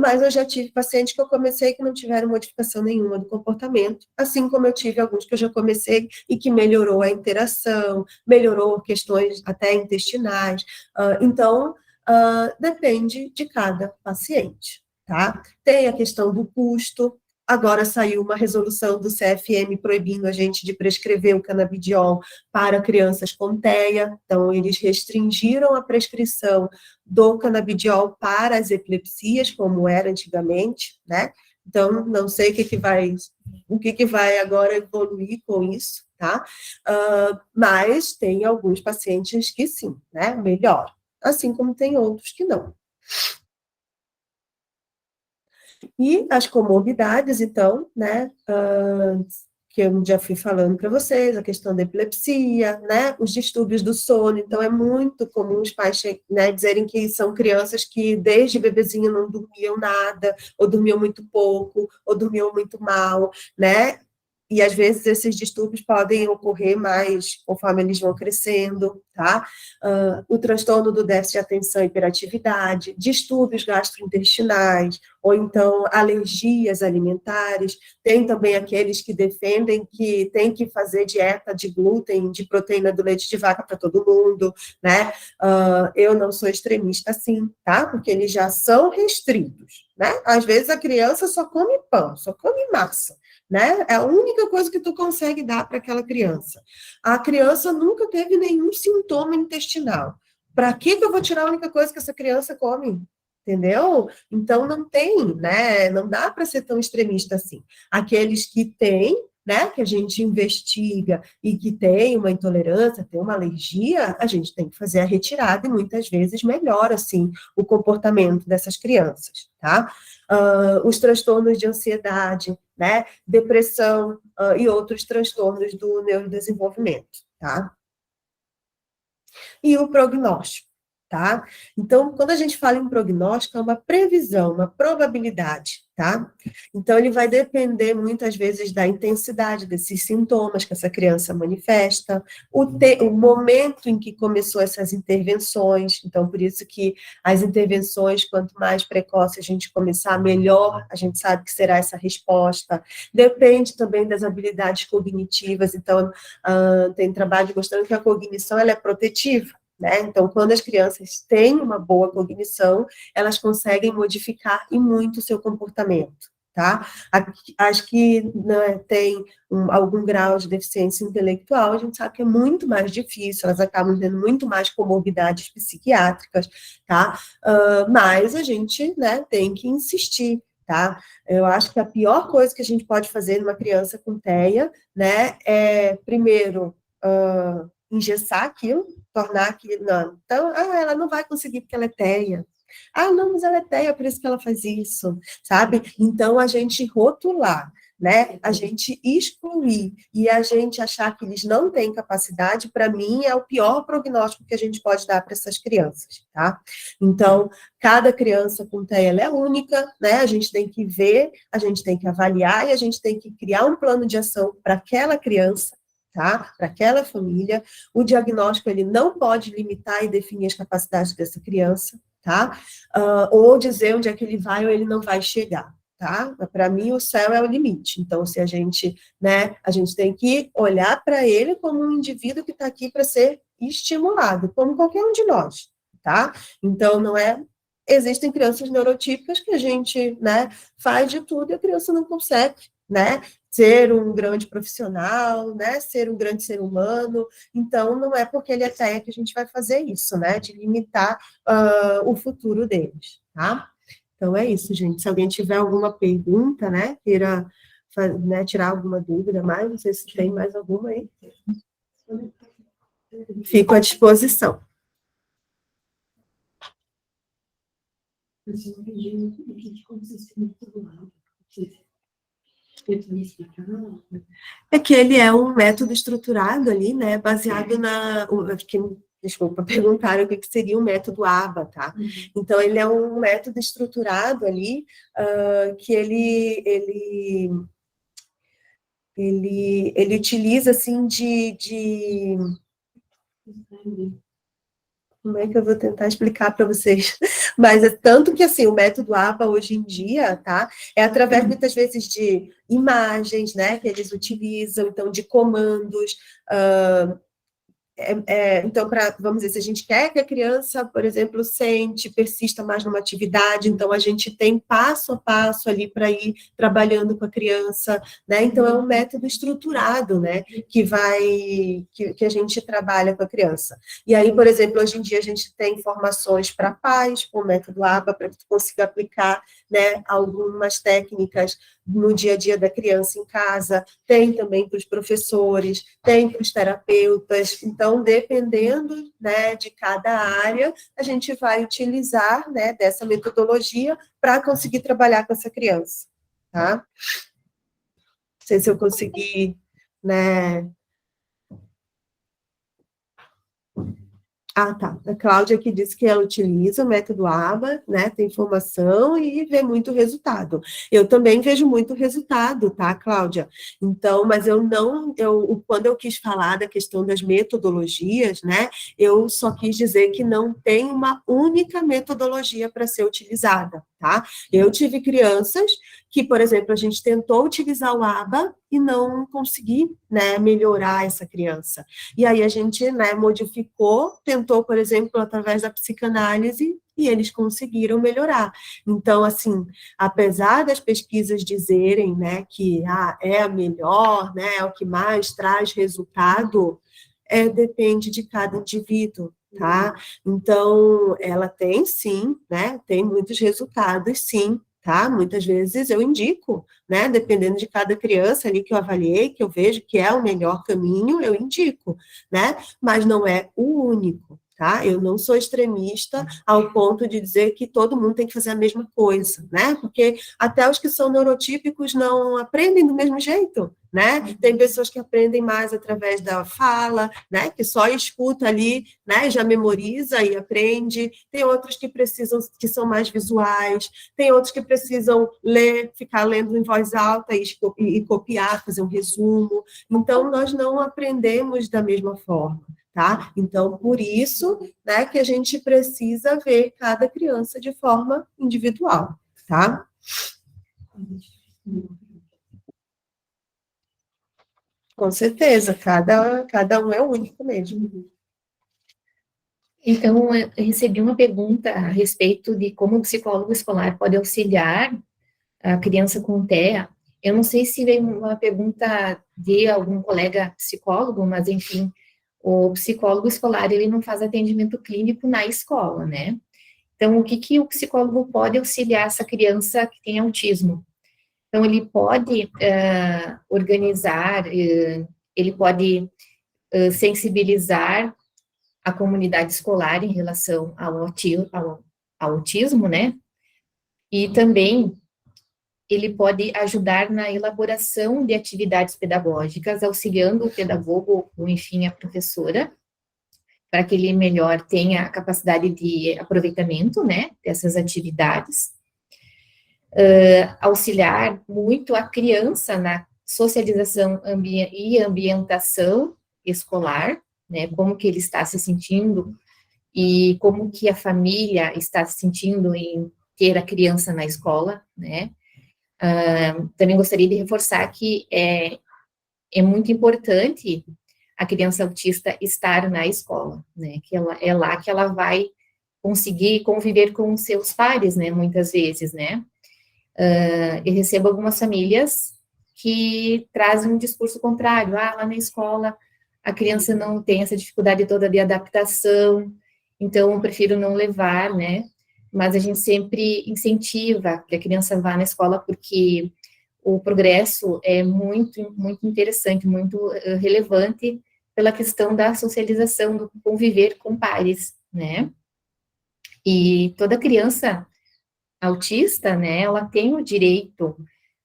Mas eu já tive pacientes que eu comecei que não tiveram modificação nenhuma do comportamento, assim como eu tive alguns que eu já comecei e que melhorou a interação, melhorou questões até intestinais. Então, depende de cada paciente, tá? Tem a questão do custo. Agora saiu uma resolução do CFM proibindo a gente de prescrever o canabidiol para crianças com TEA, então eles restringiram a prescrição do canabidiol para as epilepsias, como era antigamente, né? Então, não sei o que vai agora evoluir com isso, tá? Mas tem alguns pacientes que sim, né? Melhor, assim como tem outros que não. E as comorbidades, então, né, que eu já fui falando para vocês, a questão da epilepsia, né, os distúrbios do sono. Então, é muito comum os pais, né, dizerem que são crianças que desde bebezinho não dormiam nada, ou dormiam muito pouco, ou dormiam muito mal, né? E, às vezes, esses distúrbios podem ocorrer mais conforme eles vão crescendo, tá? O transtorno do déficit de atenção e hiperatividade, distúrbios gastrointestinais, ou então alergias alimentares. Tem também aqueles que defendem que tem que fazer dieta de glúten, de proteína do leite de vaca para todo mundo, né? Eu não sou extremista assim, tá? Porque eles já são restritos, né? Às vezes a criança só come pão, só come massa, né? É a única coisa que tu consegue dar para aquela criança. A criança nunca teve nenhum sintoma intestinal. Para que eu vou tirar a única coisa que essa criança come? Entendeu? Então não tem, né? Não dá para ser tão extremista assim. Aqueles que têm, né, que a gente investiga e que tem uma intolerância, tem uma alergia, a gente tem que fazer a retirada e muitas vezes melhora, assim, o comportamento dessas crianças, tá? Os transtornos de ansiedade, né, depressão, e outros transtornos do neurodesenvolvimento, tá? E o prognóstico, tá? Então, quando a gente fala em prognóstico, é uma previsão, uma probabilidade, tá? Então, ele vai depender, muitas vezes, da intensidade desses sintomas que essa criança manifesta, o momento em que começou essas intervenções. Então, por isso que as intervenções, quanto mais precoce a gente começar, melhor a gente sabe que será essa resposta. Depende também das habilidades cognitivas. Então, tem trabalho mostrando que a cognição ela é protetiva, né? Então, quando as crianças têm uma boa cognição, elas conseguem modificar e muito o seu comportamento, tá? As que, né, têm algum grau de deficiência intelectual, a gente sabe que é muito mais difícil, elas acabam tendo muito mais comorbidades psiquiátricas, tá? Mas a gente, né, tem que insistir, tá? Eu acho que a pior coisa que a gente pode fazer numa criança com TEA, né, é, primeiro, engessar aquilo, tornar aquilo, não. Então, ela não vai conseguir porque ela é TEA. Não, mas ela é TEA, por isso que ela faz isso, sabe? Então, a gente rotular, né? A gente excluir e a gente achar que eles não têm capacidade, para mim, é o pior prognóstico que a gente pode dar para essas crianças, tá? Então, cada criança com TEA, ela é única, né? A gente tem que ver, a gente tem que avaliar e a gente tem que criar um plano de ação para aquela criança, tá? Para aquela família. O diagnóstico, ele não pode limitar e definir as capacidades dessa criança, tá? Ou dizer onde é que ele vai ou ele não vai chegar, tá? Para mim, o céu é o limite. Então, se a gente, né, a gente tem que olhar para ele como um indivíduo que está aqui para ser estimulado, como qualquer um de nós, tá? Então, não é... Existem crianças neurotípicas que a gente, né, faz de tudo e a criança não consegue, né, ser um grande profissional, né, ser um grande ser humano. Então, não é porque ele é TEA que a gente vai fazer isso, né, de limitar o futuro deles, tá? Então, é isso, gente. Se alguém tiver alguma pergunta, né, queira, né, tirar alguma dúvida mais, não sei se tem mais alguma aí. Fico à disposição. É que ele é um método estruturado ali, né, baseado desculpa, perguntaram o que seria o método ABA, tá? Então, ele é um método estruturado ali, que ele utiliza, assim, como é que eu vou tentar explicar para vocês? Mas é tanto que, assim, o método ABA hoje em dia, tá? É através, muitas vezes, de imagens, né, que eles utilizam, então, de comandos. Então, vamos dizer, se a gente quer que a criança, por exemplo, persista mais numa atividade, então a gente tem passo a passo ali para ir trabalhando com a criança, né? Então, é um método estruturado, né? Que a gente trabalha com a criança. E aí, por exemplo, hoje em dia a gente tem formações para pais, com o método ABA, para que tu consiga aplicar, né, algumas técnicas no dia a dia da criança em casa, tem também para os professores, tem para os terapeutas. Então, dependendo, né, de cada área, a gente vai utilizar, né, dessa metodologia para conseguir trabalhar com essa criança, tá? Não sei se eu consegui, né. Ah, tá. A Cláudia aqui disse que ela utiliza o método ABA, né? Tem formação e vê muito resultado. Eu também vejo muito resultado, tá, Cláudia? Então, mas quando eu quis falar da questão das metodologias, né? Eu só quis dizer que não tem uma única metodologia para ser utilizada, tá? Eu tive crianças que, por exemplo, a gente tentou utilizar o ABA e não consegui, né, melhorar essa criança. E aí a gente, né, modificou, tentou, por exemplo, através da psicanálise, e eles conseguiram melhorar. Então, assim, apesar das pesquisas dizerem, né, que é a melhor, né, é o que mais traz resultado, depende de cada indivíduo, tá? Então, ela tem sim, né, tem muitos resultados, sim, tá? Muitas vezes eu indico, né, dependendo de cada criança ali que eu avaliei, que eu vejo que é o melhor caminho, eu indico, né? Mas não é o único, tá? Eu não sou extremista ao ponto de dizer que todo mundo tem que fazer a mesma coisa, né? Porque até os que são neurotípicos não aprendem do mesmo jeito, né? Tem pessoas que aprendem mais através da fala, né? Que só escuta ali, né? Já memoriza e aprende. Tem outros que são mais visuais. Tem outros que precisam ler, ficar lendo em voz alta e copiar, fazer um resumo. Então, nós não aprendemos da mesma forma, tá? Então, por isso, né, que a gente precisa ver cada criança de forma individual, tá? Com certeza, cada um é único mesmo. Então, eu recebi uma pergunta a respeito de como o psicólogo escolar pode auxiliar a criança com TEA. Eu não sei se veio uma pergunta de algum colega psicólogo, mas, enfim, o psicólogo escolar, ele não faz atendimento clínico na escola, né? Então, o que o psicólogo pode auxiliar essa criança que tem autismo? Então, ele pode organizar, ele pode sensibilizar a comunidade escolar em relação ao autismo, né? E também ele pode ajudar na elaboração de atividades pedagógicas, auxiliando o pedagogo ou, enfim, a professora, para que ele melhor tenha a capacidade de aproveitamento, né, dessas atividades. Auxiliar muito a criança na socialização e ambientação escolar, né, como que ele está se sentindo e como que a família está se sentindo em ter a criança na escola, né. Também gostaria de reforçar que é muito importante a criança autista estar na escola, né, que é lá que ela vai conseguir conviver com os seus pares, né, muitas vezes, né. Eu recebo algumas famílias que trazem um discurso contrário, lá na escola a criança não tem essa dificuldade toda de adaptação, então eu prefiro não levar, né, mas a gente sempre incentiva que a criança vá na escola porque o progresso é muito, muito interessante, muito relevante pela questão da socialização, do conviver com pares, né? E toda criança autista, né, ela tem o direito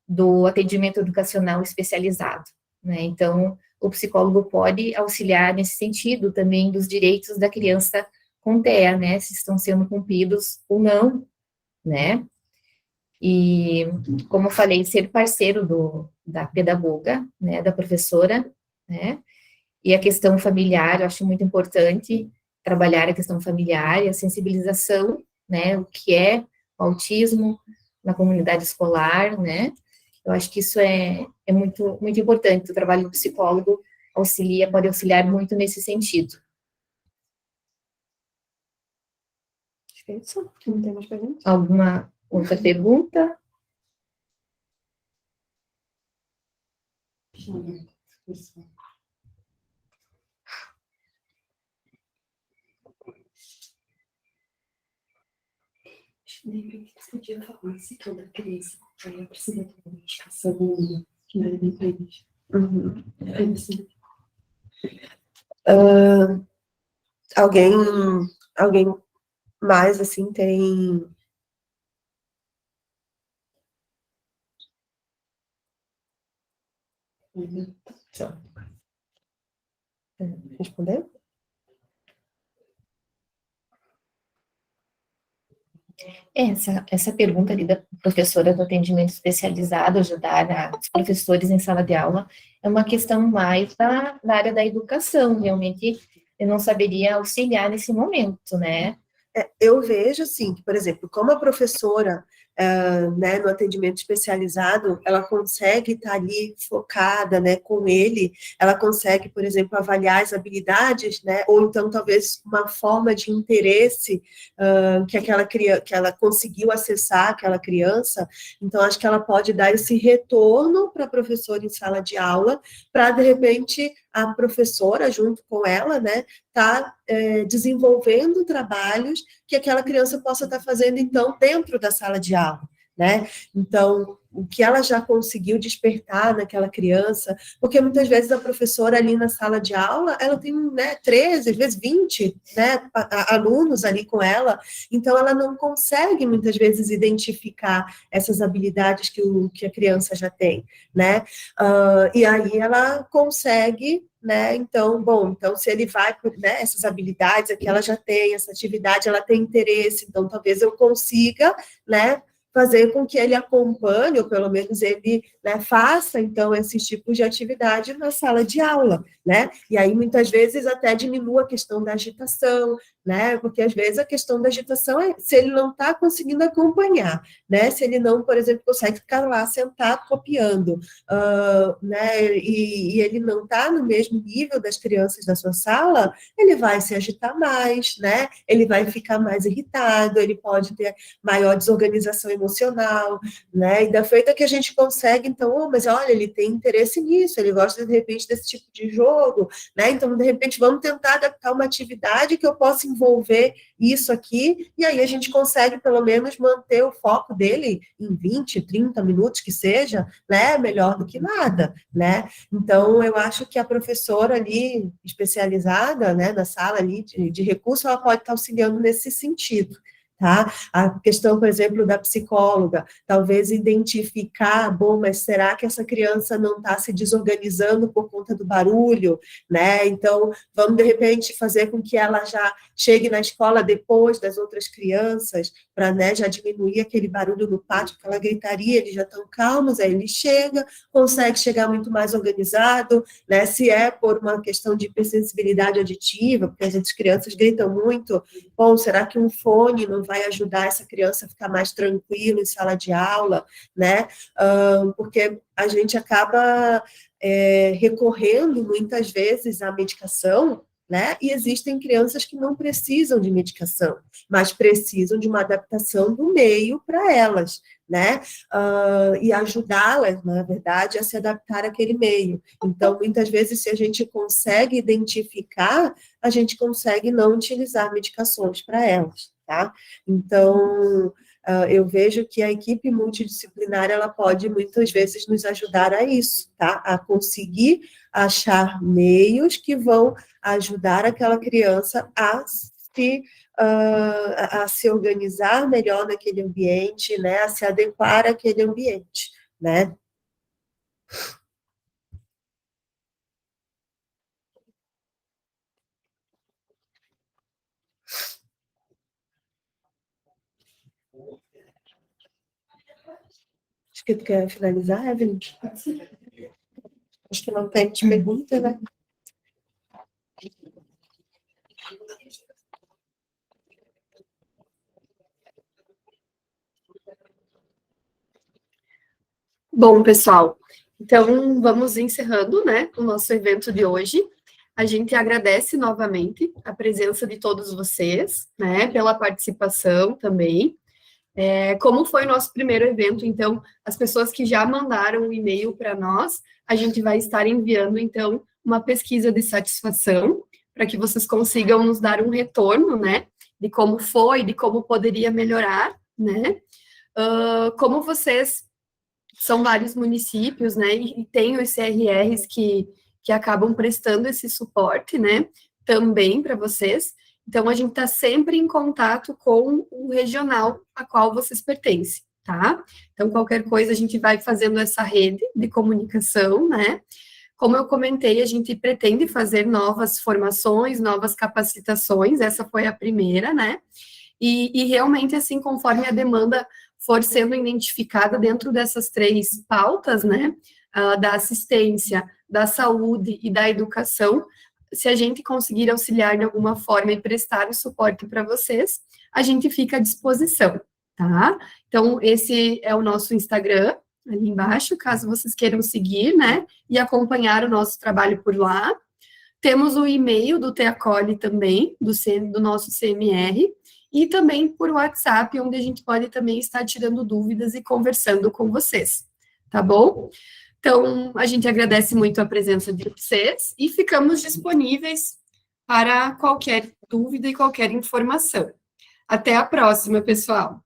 do atendimento educacional especializado, né? Então, o psicólogo pode auxiliar nesse sentido também dos direitos da criança com TEA, né, se estão sendo cumpridos ou não, né? E, como eu falei, ser parceiro da pedagoga, né, da professora, né, e a questão familiar, eu acho muito importante trabalhar a questão familiar e a sensibilização, né, o que é o autismo na comunidade escolar, né, eu acho que isso é muito, muito importante, o trabalho do psicólogo pode auxiliar muito nesse sentido. Acho que é isso. Não tem mais perguntas? Alguma outra pergunta? Você podia falar se toda criança precisa ter uma medicação que não é dependente. Alguém mais, assim, tem... Responder? Essa pergunta ali da professora do atendimento especializado, ajudar os professores em sala de aula, é uma questão mais da área da educação, realmente eu não saberia auxiliar nesse momento, né? Eu vejo, assim, que, por exemplo, como a professora, né, no atendimento especializado, ela consegue estar ali focada, né, com ele, ela consegue, por exemplo, avaliar as habilidades, né, ou então, talvez, uma forma de interesse que ela conseguiu acessar aquela criança, então, acho que ela pode dar esse retorno para a professora em sala de aula, para, de repente, a professora, junto com ela, né, tá desenvolvendo trabalhos que aquela criança possa estar fazendo, então, dentro da sala de aula, né? Então, o que ela já conseguiu despertar naquela criança, porque muitas vezes a professora ali na sala de aula, ela tem, né, 13, às vezes 20, né, alunos ali com ela, então ela não consegue, muitas vezes, identificar essas habilidades que a criança já tem, né? E aí ela consegue, né, então, bom, então se ele vai por, né, essas habilidades aqui, ela já tem, essa atividade, ela tem interesse, então talvez eu consiga, né, fazer com que ele acompanhe, ou pelo menos ele, né, faça, então, esses tipos de atividade na sala de aula, né, e aí muitas vezes até diminua a questão da agitação, né, porque às vezes a questão da agitação é se ele não está conseguindo acompanhar, né, se ele não, por exemplo, consegue ficar lá sentado copiando, né, e ele não está no mesmo nível das crianças da sua sala, ele vai se agitar mais, né, ele vai ficar mais irritado, ele pode ter maior desorganização emocional, né, e da feita que a gente consegue, então, mas olha, ele tem interesse nisso, ele gosta, de repente, desse tipo de jogo, né, então, de repente, vamos tentar adaptar uma atividade que eu possa envolver isso aqui, e aí a gente consegue, pelo menos, manter o foco dele em 20, 30 minutos, que seja, né, melhor do que nada, né, então, eu acho que a professora ali, especializada, né, na sala ali de recurso, ela pode estar auxiliando nesse sentido, tá? A questão, por exemplo, da psicóloga, talvez identificar, bom, mas será que essa criança não está se desorganizando por conta do barulho, né? Então, vamos, de repente, fazer com que ela já chegue na escola depois das outras crianças, para, né, já diminuir aquele barulho no pátio, aquela gritaria, eles já estão calmos, aí ele chega, consegue chegar muito mais organizado, né? Se é por uma questão de hipersensibilidade auditiva, porque as crianças gritam muito, bom, será que um fone não vai ajudar essa criança a ficar mais tranquila em sala de aula, né? Porque a gente acaba recorrendo muitas vezes à medicação, né? E existem crianças que não precisam de medicação, mas precisam de uma adaptação do meio para elas, né? E ajudá-las, na verdade, a se adaptar àquele meio. Então, muitas vezes, se a gente consegue identificar, a gente consegue não utilizar medicações para elas, tá? Então, eu vejo que a equipe multidisciplinar, ela pode, muitas vezes, nos ajudar a isso, tá? A conseguir achar meios que vão ajudar aquela criança a se organizar melhor naquele ambiente, né? A se adequar àquele ambiente, né? Acho que tu quer finalizar, Evelyn? Acho que não tem pergunta, né? Bom, pessoal, Então, vamos encerrando, né, o nosso evento de hoje. A gente agradece novamente a presença de todos vocês, né, pela participação também. Como foi o nosso primeiro evento, então, as pessoas que já mandaram um e-mail para nós, a gente vai estar enviando, então, uma pesquisa de satisfação, para que vocês consigam nos dar um retorno, né, de como foi, de como poderia melhorar, né. Como vocês são vários municípios, né, e tem os CRRs que acabam prestando esse suporte, né, também para vocês. Então, a gente está sempre em contato com o regional a qual vocês pertencem, tá? Então, qualquer coisa, a gente vai fazendo essa rede de comunicação, né? Como eu comentei, a gente pretende fazer novas formações, novas capacitações, essa foi a primeira, né? E realmente, assim, conforme a demanda for sendo identificada dentro dessas 3 pautas, né? Da assistência, da saúde e da educação, se a gente conseguir auxiliar de alguma forma e prestar o suporte para vocês, a gente fica à disposição, tá? Então, esse é o nosso Instagram, ali embaixo, caso vocês queiram seguir, né, e acompanhar o nosso trabalho por lá. Temos o e-mail do Teacoli também, do nosso CMR, e também por WhatsApp, onde a gente pode também estar tirando dúvidas e conversando com vocês, tá bom? Então, a gente agradece muito a presença de vocês e ficamos disponíveis para qualquer dúvida e qualquer informação. Até a próxima, pessoal!